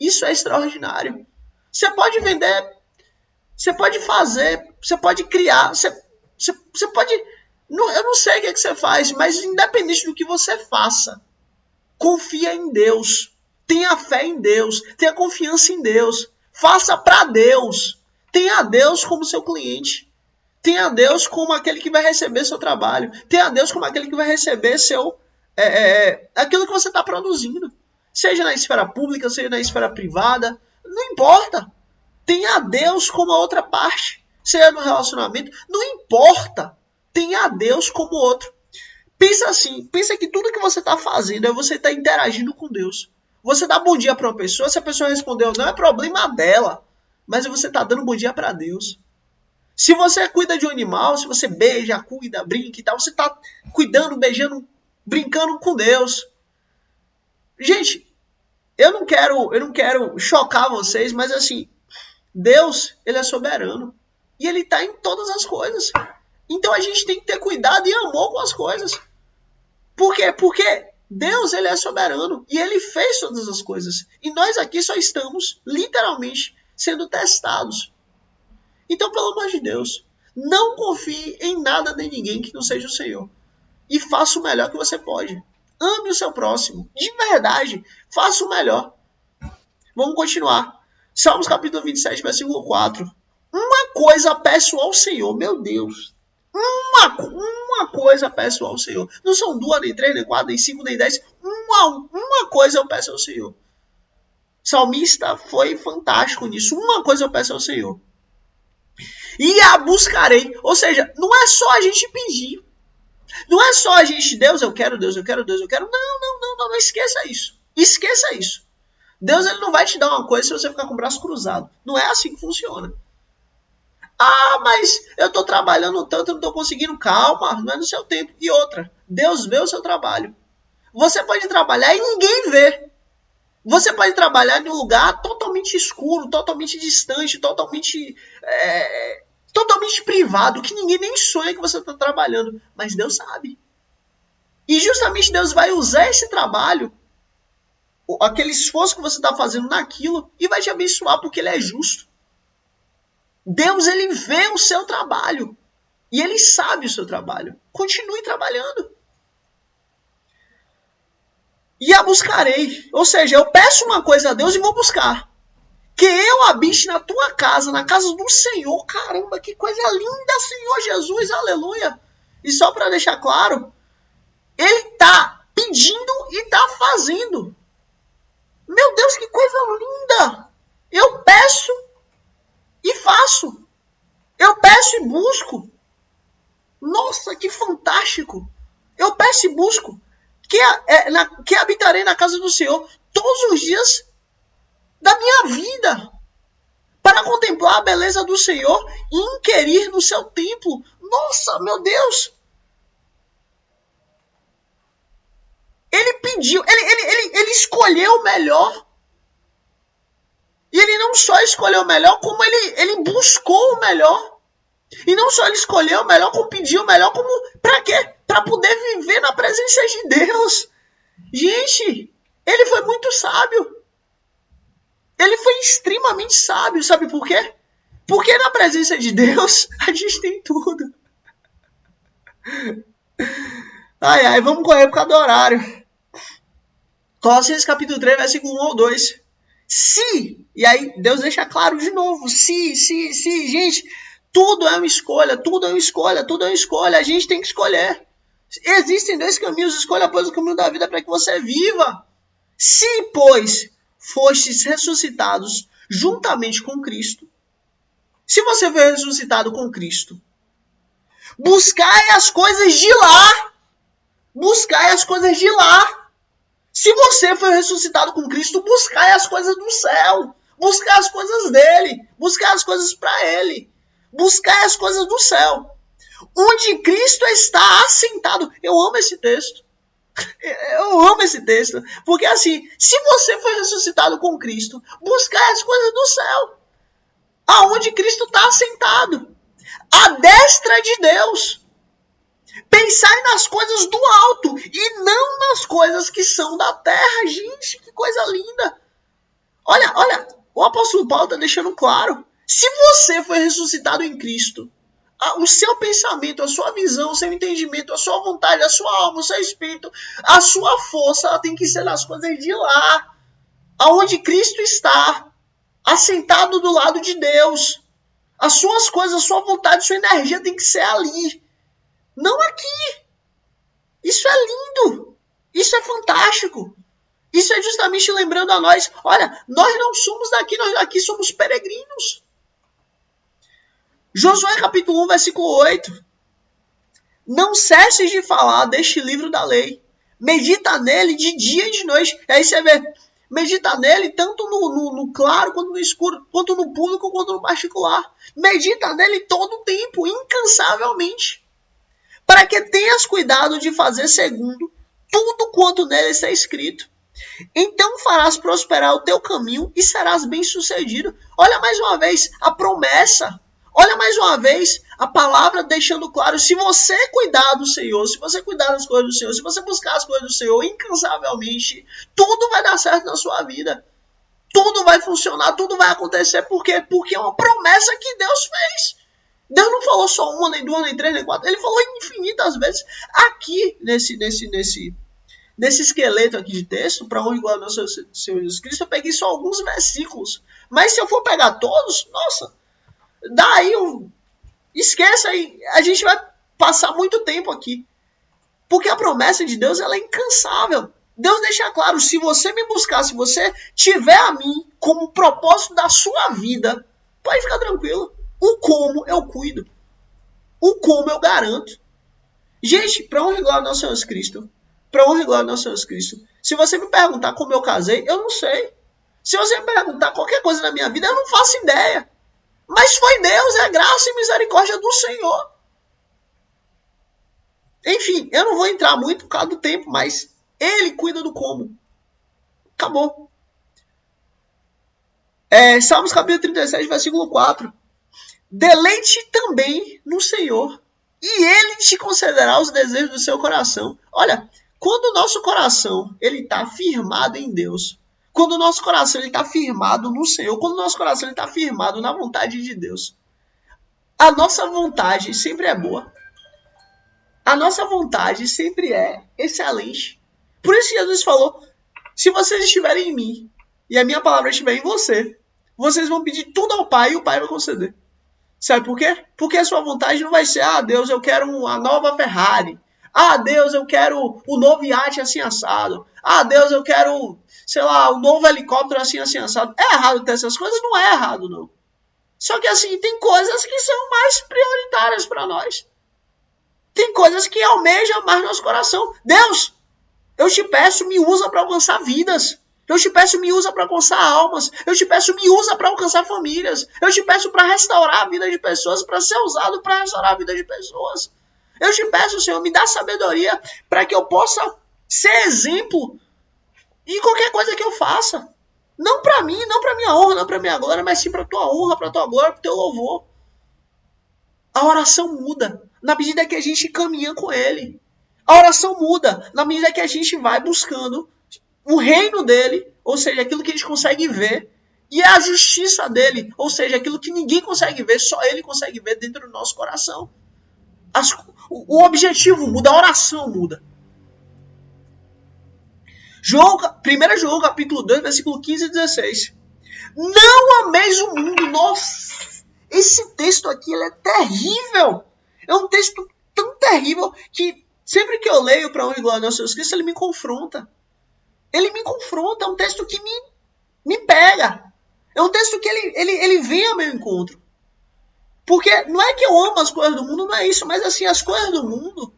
isso é extraordinário. Você pode vender, você pode fazer, você pode criar, você pode... Eu não sei o que é que você faz, mas independente do que você faça, confia em Deus. Tenha fé em Deus. Tenha confiança em Deus. Faça para Deus. Tenha Deus como seu cliente. Tenha Deus como aquele que vai receber seu trabalho. Tenha Deus como aquele que vai receber aquilo que você está produzindo. Seja na esfera pública, seja na esfera privada. Não importa. Tenha Deus como a outra parte. Seja no relacionamento. Não importa. Tenha Deus como outro. Pensa assim. Pensa que tudo que você está fazendo é você estar interagindo com Deus. Você dá bom dia para uma pessoa. Se a pessoa respondeu não, é problema dela. Mas você está dando bom dia para Deus. Se você cuida de um animal, se você beija, cuida, brinca e tal, você está cuidando, beijando, brincando com Deus. Gente, eu não quero chocar vocês, mas assim, Deus, ele é soberano. E ele está em todas as coisas. Então a gente tem que ter cuidado e amor com as coisas. Por quê? Porque Deus, ele é soberano. E ele fez todas as coisas. E nós aqui só estamos, literalmente, sendo testados. Então, pelo amor de Deus, não confie em nada nem ninguém que não seja o Senhor. E faça o melhor que você pode. Ame o seu próximo. De verdade, faça o melhor. Vamos continuar. Salmos capítulo 27, versículo 4. Uma coisa peço ao Senhor, meu Deus. Uma coisa peço ao Senhor. Não são 2, nem 3, nem 4, nem 5, nem 10. Uma coisa eu peço ao Senhor. O salmista foi fantástico nisso. Uma coisa eu peço ao Senhor. E a buscarei. Ou seja, não é só a gente pedir. Não é só a gente, Deus, eu quero, Deus, eu quero, Deus, eu quero. Não, esqueça isso. Esqueça isso. Deus, ele não vai te dar uma coisa se você ficar com o braço cruzado. Não é assim que funciona. Ah, mas eu estou trabalhando tanto, eu não estou conseguindo. Calma, não é no seu tempo. E outra, Deus vê o seu trabalho. Você pode trabalhar e ninguém vê. Você pode trabalhar em um lugar totalmente escuro, totalmente distante, totalmente privado, que ninguém nem sonha que você está trabalhando. Mas Deus sabe. E justamente Deus vai usar esse trabalho, aquele esforço que você está fazendo naquilo, e vai te abençoar porque ele é justo. Deus, ele vê o seu trabalho. E ele sabe o seu trabalho. Continue trabalhando. E a buscarei. Ou seja, eu peço uma coisa a Deus e vou buscar. Que eu habite na tua casa, na casa do Senhor. Caramba, que coisa linda, Senhor Jesus, aleluia. E só para deixar claro, ele está pedindo e está fazendo. Meu Deus, que coisa linda. Eu peço e faço. Eu peço e busco. Nossa, que fantástico. Eu peço e busco. Que habitarei na casa do Senhor todos os dias da minha vida, para contemplar a beleza do Senhor e inquirir no seu templo. Nossa, meu Deus! Ele pediu, ele escolheu o melhor. E ele não só escolheu o melhor, como ele buscou o melhor. E não só ele escolheu o melhor, como pediu o melhor, como para quê? Para poder viver na presença de Deus. Gente, ele foi muito sábio. Ele foi extremamente sábio. Sabe por quê? Porque na presença de Deus, a gente tem tudo. Ai, vamos correr por causa do horário. Colossenses capítulo 3, versículo 1 ou 2. Se, e aí Deus deixa claro de novo, se, gente, tudo é uma escolha, tudo é uma escolha, tudo é uma escolha, a gente tem que escolher. Existem 2 caminhos, escolha pois o caminho da vida para que você viva. Se, pois, fostes ressuscitados juntamente com Cristo, se você foi ressuscitado com Cristo, buscai as coisas de lá. Buscai as coisas de lá. Se você foi ressuscitado com Cristo, buscai as coisas do céu. Buscai as coisas dele. Buscai as coisas para ele. Buscai as coisas do céu. Onde Cristo está assentado. Eu amo esse texto. Eu amo esse texto. Porque assim, se você foi ressuscitado com Cristo, buscai as coisas do céu. Aonde Cristo está assentado. À destra de Deus. Pensai nas coisas do alto e não nas coisas que são da terra. Gente, que coisa linda. Olha, o apóstolo Paulo está deixando claro. Se você foi ressuscitado em Cristo, o seu pensamento, a sua visão, o seu entendimento, a sua vontade, a sua alma, o seu espírito, a sua força, ela tem que ser nas coisas de lá. aonde Cristo está, assentado do lado de Deus. As suas coisas, a sua vontade, a sua energia tem que ser ali, não aqui. Isso é lindo, isso é fantástico. Isso é justamente lembrando a nós, olha, nós não somos daqui, nós daqui somos peregrinos. Josué capítulo 1, versículo 8. Não cesses de falar deste livro da lei. Medita nele de dia e de noite. Aí você vê, medita nele tanto no claro, quanto no escuro, quanto no público, quanto no particular. Medita nele todo o tempo, incansavelmente. Para que tenhas cuidado de fazer segundo tudo quanto nele está escrito. Então farás prosperar o teu caminho e serás bem-sucedido. Olha mais uma vez a promessa. Olha mais uma vez a palavra deixando claro, se você cuidar do Senhor, se você cuidar das coisas do Senhor, se você buscar as coisas do Senhor incansavelmente, tudo vai dar certo na sua vida. Tudo vai funcionar, tudo vai acontecer. Por quê? Porque é uma promessa que Deus fez. Deus não falou só uma, nem duas, nem três, nem quatro. Ele falou infinitas vezes. Aqui, nesse esqueleto aqui de texto, para onde glória ao Senhor Jesus Cristo, eu peguei só alguns versículos. Mas se eu for pegar todos, nossa, daí esqueça aí, a gente vai passar muito tempo aqui. Porque a promessa de Deus, ela é incansável. Deus deixa claro, se você me buscar, se você tiver a mim como propósito da sua vida, pode ficar tranquilo. O como eu cuido. O como eu garanto. Gente, para honra e glória ao nosso Senhor Jesus Cristo, para honra e glória ao nosso Senhor Jesus Cristo, se você me perguntar como eu casei, eu não sei. Se você me perguntar qualquer coisa na minha vida, eu não faço ideia. Mas foi Deus, é graça e misericórdia do Senhor. Enfim, eu não vou entrar muito por causa do tempo, mas Ele cuida do como. Acabou. Salmos capítulo 37, versículo 4. Deleite também no Senhor, e Ele te concederá os desejos do seu coração. Olha, quando o nosso coração está firmado em Deus, quando o nosso coração está firmado no Senhor, quando o nosso coração está firmado na vontade de Deus, a nossa vontade sempre é boa. A nossa vontade sempre é excelente. Por isso Jesus falou, se vocês estiverem em mim, e a minha palavra estiver em você, vocês vão pedir tudo ao Pai e o Pai vai conceder. Sabe por quê? Porque a sua vontade não vai ser, Deus, eu quero uma nova Ferrari. Deus, eu quero o novo iate assim assado. Deus, eu quero, sei lá, um novo helicóptero assim assado. É errado ter essas coisas? Não é errado, não. Só que assim, tem coisas que são mais prioritárias para nós. Tem coisas que almejam mais nosso coração. Deus, eu te peço, me usa para alcançar vidas. Eu te peço, me usa para alcançar almas. Eu te peço, me usa para alcançar famílias. Eu te peço para restaurar a vida de pessoas, para ser usado para restaurar a vida de pessoas. Eu te peço, Senhor, me dá sabedoria para que eu possa ser exemplo em qualquer coisa que eu faça. Não para mim, não para minha honra, não para minha glória, mas sim para tua honra, para tua glória, para o teu louvor. A oração muda na medida que a gente caminha com Ele. A oração muda na medida que a gente vai buscando o reino dele, ou seja, aquilo que a gente consegue ver, e a justiça dele, ou seja, aquilo que ninguém consegue ver, só ele consegue ver dentro do nosso coração. O objetivo muda, a oração muda. 1 João capítulo 2, versículo 15 e 16. Não ameis o mundo. Nossa, esse texto aqui ele é terrível. É um texto tão terrível que sempre que eu leio para honra e glória ao nosso Jesus Cristo, ele me confronta. Ele me confronta, é um texto que me pega. É um texto que ele vem ao meu encontro. Porque não é que eu amo as coisas do mundo, não é isso, mas assim, as coisas do mundo,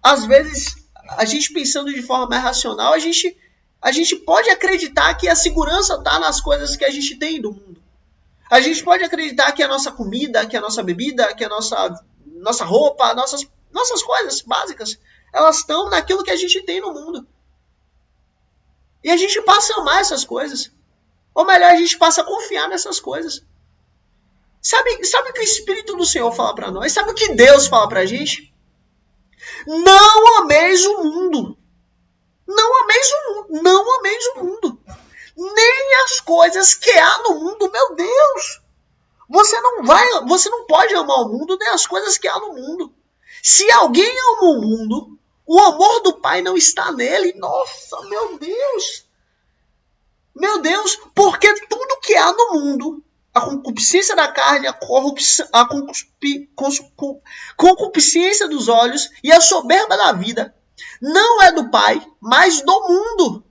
às vezes, a gente pensando de forma mais racional, a gente pode acreditar que a segurança está nas coisas que a gente tem do mundo. A gente pode acreditar que a nossa comida, que a nossa bebida, que a nossa roupa, nossas coisas básicas, elas estão naquilo que a gente tem no mundo. E a gente passa a amar essas coisas. Ou melhor, a gente passa a confiar nessas coisas. Sabe o que o Espírito do Senhor fala para nós? Sabe o que Deus fala para a gente? Não ameis o mundo. Não ameis o mundo. Não ameis o mundo. Nem as coisas que há no mundo. Meu Deus! Você não pode amar o mundo nem as coisas que há no mundo. Se alguém ama o mundo, o amor do Pai não está nele. Nossa, meu Deus! Meu Deus, porque tudo que há no mundo, a concupiscência da carne, a concupiscência dos olhos e a soberba da vida, não é do Pai, mas do mundo.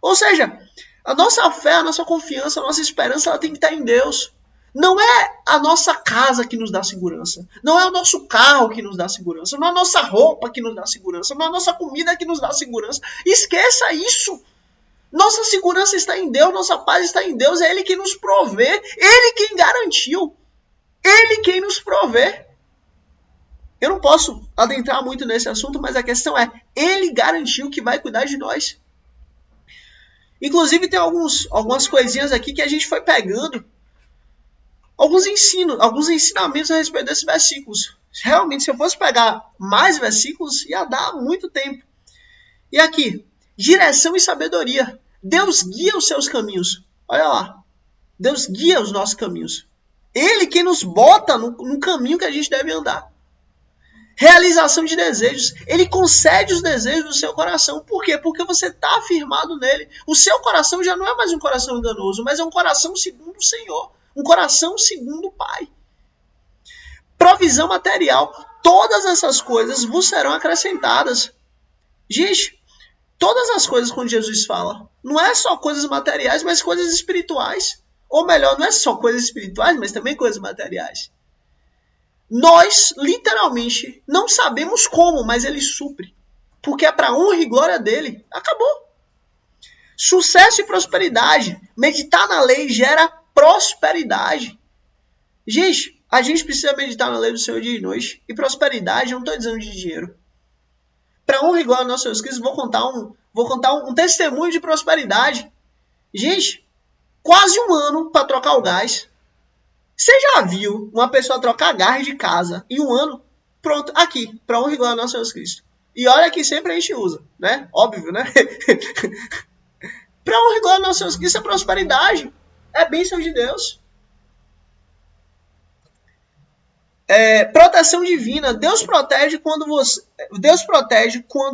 Ou seja, a nossa fé, a nossa confiança, a nossa esperança, ela tem que estar em Deus. Não é a nossa casa que nos dá segurança. Não é o nosso carro que nos dá segurança. Não é a nossa roupa que nos dá segurança. Não é a nossa comida que nos dá segurança. Esqueça isso. Nossa segurança está em Deus. Nossa paz está em Deus. É Ele quem nos provê. Ele quem garantiu. Ele quem nos provê. Eu não posso adentrar muito nesse assunto, mas a questão é, Ele garantiu que vai cuidar de nós. Inclusive tem algumas coisinhas aqui que a gente foi pegando. Alguns ensinamentos a respeito desses versículos. Realmente, se eu fosse pegar mais versículos, ia dar muito tempo. E aqui, direção e sabedoria. Deus guia os seus caminhos. Olha lá. Deus guia os nossos caminhos. Ele que nos bota no caminho que a gente deve andar. Realização de desejos. Ele concede os desejos do seu coração. Por quê? Porque você está afirmado nele. O seu coração já não é mais um coração enganoso, mas é um coração segundo o Senhor. Um coração segundo o Pai. Provisão material. Todas essas coisas vos serão acrescentadas. Gente, todas as coisas quando Jesus fala, não é só coisas materiais, mas coisas espirituais. Ou melhor, não é só coisas espirituais, mas também coisas materiais. Nós, literalmente, não sabemos como, mas Ele supre. Porque é para honra e glória dEle. Acabou. Sucesso e prosperidade. Meditar na lei gera prosperidade. Gente, a gente precisa meditar na lei do Senhor dia e noite. E prosperidade, eu não estou dizendo de dinheiro. Para honra e glória do nosso Senhor Jesus Cristo, vou contar um testemunho de prosperidade. Gente, quase um ano para trocar o gás. Você já viu uma pessoa trocar gás de casa em um ano? Pronto, aqui, para honra e glória do nosso Senhor Jesus Cristo. E olha que sempre a gente usa, né? Óbvio, né? Para honra e glória do nosso Senhor Jesus Cristo é prosperidade. É bênção de Deus. Proteção divina. Deus protege quando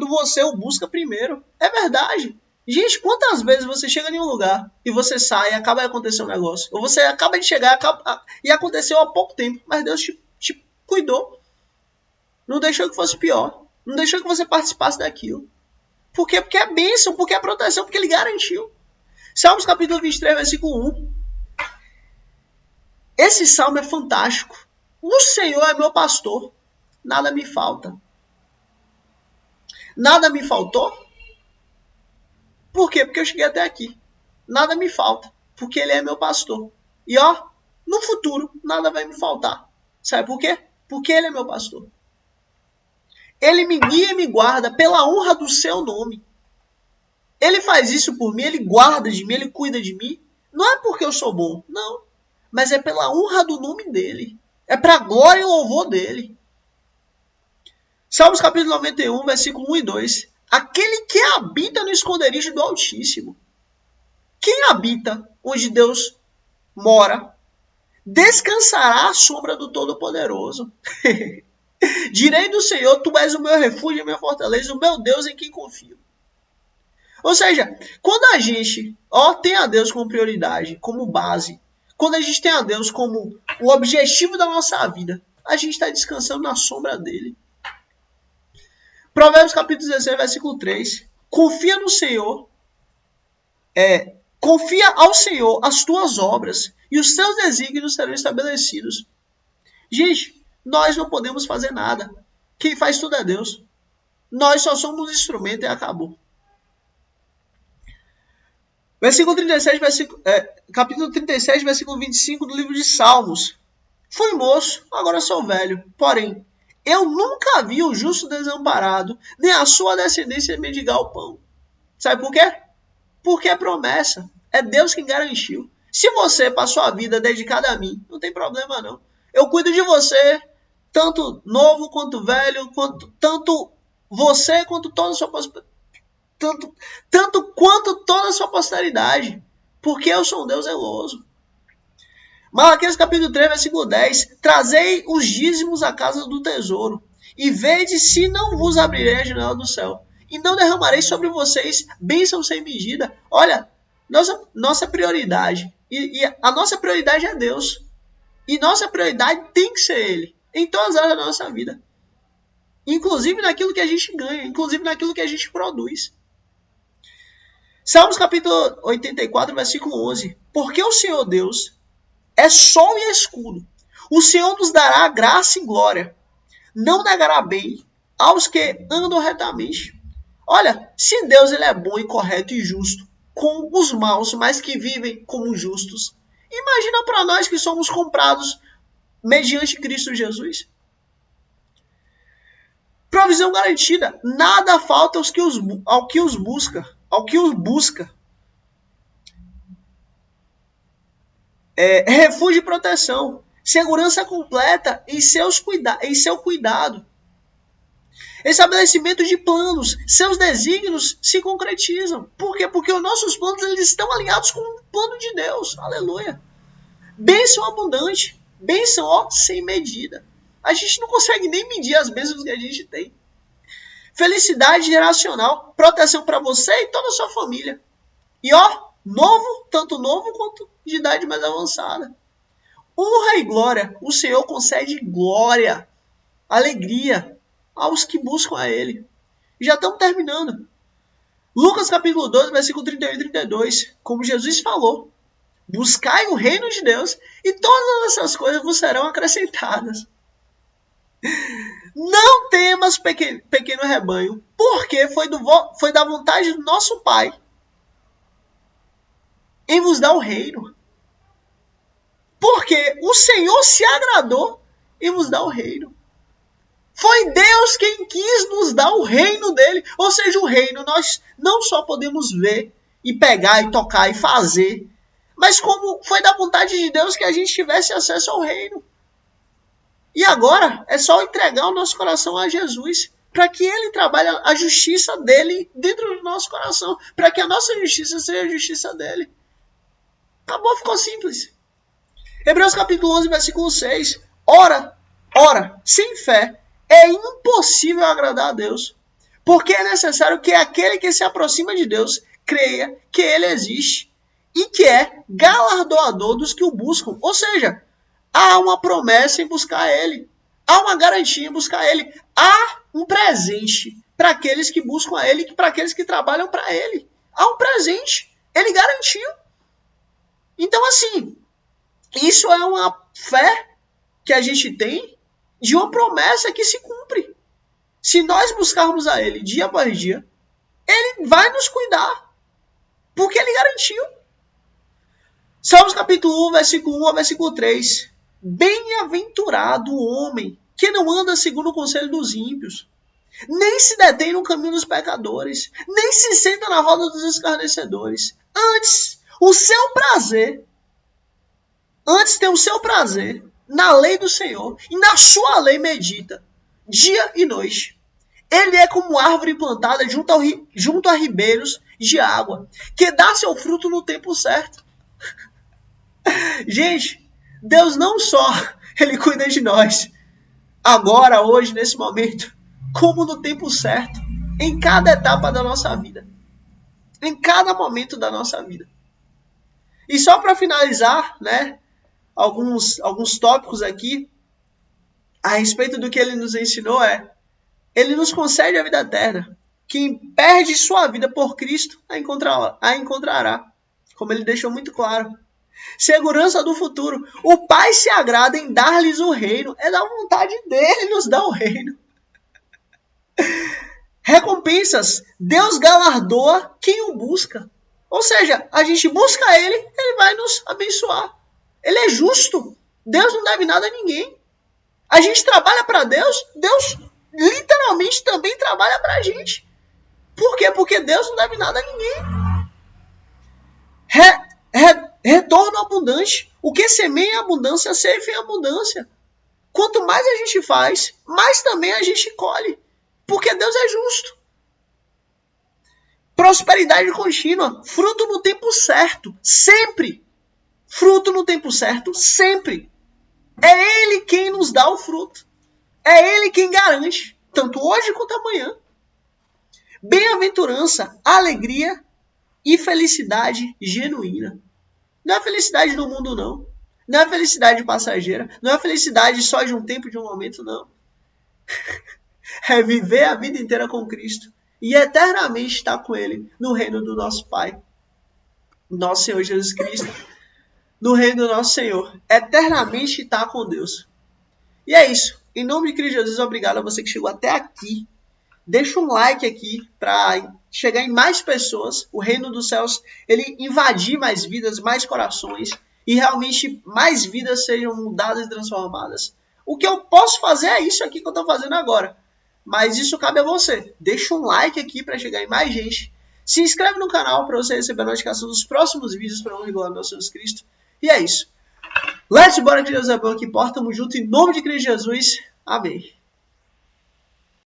você o busca primeiro. É verdade. Gente, quantas vezes você chega em um lugar e você sai e acaba de acontecer um negócio? Ou você acaba de chegar e aconteceu há pouco tempo, mas Deus te cuidou. Não deixou que fosse pior. Não deixou que você participasse daquilo. Por quê? Porque é bênção, porque é proteção, porque Ele garantiu. Salmos capítulo 23, versículo 1. Esse salmo é fantástico. O Senhor é meu pastor, nada me falta. Nada me faltou? Por quê? Porque eu cheguei até aqui. Nada me falta, porque Ele é meu pastor. E ó, no futuro, nada vai me faltar. Sabe por quê? Porque Ele é meu pastor. Ele me guia e me guarda pela honra do seu nome. Ele faz isso por mim, Ele guarda de mim, Ele cuida de mim. Não é porque eu sou bom, não. Mas é pela honra do nome dEle. É para a glória e louvor dEle. Salmos capítulo 91, versículo 1 e 2. Aquele que habita no esconderijo do Altíssimo. Quem habita onde Deus mora, descansará à sombra do Todo-Poderoso. Direi do Senhor, tu és o meu refúgio e a minha fortaleza, o meu Deus em quem confio. Ou seja, quando a gente tem a Deus como prioridade, como base, quando a gente tem a Deus como o objetivo da nossa vida, a gente está descansando na sombra dele. Provérbios capítulo 16, versículo 3. Confia no Senhor. Confia ao Senhor as tuas obras e os seus desígnios serão estabelecidos. Gente, nós não podemos fazer nada. Quem faz tudo é Deus. Nós só somos um instrumento e acabou. Versículo 37, capítulo 37, versículo 25 do livro de Salmos. Fui moço, agora sou velho. Porém, eu nunca vi o justo desamparado, nem a sua descendência mendigar o pão. Sabe por quê? Porque é promessa. É Deus quem garantiu. Se você passou a vida dedicada a mim, não tem problema não. Eu cuido de você, tanto novo quanto velho, tanto você quanto toda a sua tanto quanto toda a sua posteridade. Porque eu sou um Deus zeloso. Malaquias capítulo 3, versículo 10. Trazei os dízimos à casa do tesouro, e vede se não vos abrirei a janela do céu, e não derramarei sobre vocês bênção sem medida. Olha, nossa prioridade. E a nossa prioridade é Deus. E nossa prioridade tem que ser Ele. Em todas as áreas da nossa vida. Inclusive naquilo que a gente ganha. Inclusive naquilo que a gente produz. Salmos capítulo 84, versículo 11. Porque o Senhor Deus é sol e escudo. O Senhor nos dará graça e glória. Não negará bem aos que andam retamente. Olha, se Deus ele é bom e correto e justo com os maus, mas que vivem como justos, imagina para nós que somos comprados mediante Cristo Jesus. Provisão garantida. Nada falta ao que os busca. Refúgio e proteção. Segurança completa em seu cuidado. Estabelecimento de planos. Seus desígnios se concretizam. Por quê? Porque os nossos planos eles estão alinhados com o plano de Deus. Aleluia. Bênção abundante. Bênção sem medida. A gente não consegue nem medir as bênçãos que a gente tem. Felicidade geracional. Proteção para você e toda a sua família. E novo, tanto novo quanto de idade mais avançada. Honra e glória. O Senhor concede glória, alegria aos que buscam a Ele. Já estamos terminando. Lucas capítulo 12, versículo 31 e 32. Como Jesus falou. Buscai o reino de Deus e todas essas coisas vos serão acrescentadas. Não temas, pequeno rebanho, porque foi da vontade do nosso Pai em vos dar o reino. Porque o Senhor se agradou em vos dar o reino. Foi Deus quem quis nos dar o reino dele. Ou seja, o reino nós não só podemos ver e pegar e tocar e fazer, mas como foi da vontade de Deus que a gente tivesse acesso ao reino. E agora é só entregar o nosso coração a Jesus, para que Ele trabalhe a justiça dele dentro do nosso coração, para que a nossa justiça seja a justiça dele. Acabou, ficou simples. Hebreus capítulo 11, versículo 6. Ora, sem fé é impossível agradar a Deus, porque é necessário que aquele que se aproxima de Deus creia que Ele existe e que é galardoador dos que o buscam. Ou seja, há uma promessa em buscar Ele. Há uma garantia em buscar Ele. Há um presente para aqueles que buscam a Ele e para aqueles que trabalham para Ele. Há um presente. Ele garantiu. Então, assim, isso é uma fé que a gente tem de uma promessa que se cumpre. Se nós buscarmos a Ele dia após dia, Ele vai nos cuidar. Porque Ele garantiu. Salmos capítulo 1, versículo 1 a versículo 3. Bem-aventurado o homem que não anda segundo o conselho dos ímpios, nem se detém no caminho dos pecadores, nem se senta na roda dos escarnecedores. Antes tem o seu prazer na lei do Senhor, e na sua lei medita, dia e noite. Ele é como árvore plantada junto a ribeiros de água, que dá seu fruto no tempo certo. Gente, Deus não só Ele cuida de nós, agora, hoje, nesse momento, como no tempo certo, em cada etapa da nossa vida, em cada momento da nossa vida. E só para finalizar, né, alguns tópicos aqui, a respeito do que Ele nos ensinou Ele nos concede a vida eterna. Quem perde sua vida por Cristo, a encontrará. Como Ele deixou muito claro. Segurança do futuro. O Pai se agrada em dar-lhes o reino. É da vontade dEle nos dar o reino. Recompensas. Deus galardoa quem o busca. Ou seja, a gente busca Ele, Ele vai nos abençoar. Ele é justo. Deus não deve nada a ninguém. A gente trabalha para Deus, Deus literalmente também trabalha para a gente. Por quê? Porque Deus não deve nada a ninguém. Retorno abundante. O que semeia em abundância, ceifa em abundância. Quanto mais a gente faz, mais também a gente colhe. Porque Deus é justo. Prosperidade contínua. Fruto no tempo certo. Sempre. Fruto no tempo certo. Sempre. É Ele quem nos dá o fruto. É Ele quem garante. Tanto hoje quanto amanhã. Bem-aventurança, alegria e felicidade genuína. Não é felicidade do mundo, não. Não é felicidade passageira. Não é felicidade só de um tempo, de um momento, não. É viver a vida inteira com Cristo e eternamente estar com Ele no reino do nosso Pai, nosso Senhor Jesus Cristo, no reino do nosso Senhor. Eternamente estar com Deus. E é isso. Em nome de Cristo Jesus, obrigado a você que chegou até aqui. Deixa um like aqui para chegar em mais pessoas. O reino dos céus, ele invadir mais vidas, mais corações. E realmente mais vidas sejam mudadas e transformadas. O que eu posso fazer é isso aqui que eu estou fazendo agora. Mas isso cabe a você. Deixa um like aqui para chegar em mais gente. Se inscreve no canal para você receber a notificação dos próximos vídeos para onde glória ao nosso Jesus Cristo. E é isso. Let's bora que Deus é bom, que importa. Tamo junto em nome de Cristo Jesus. Amém.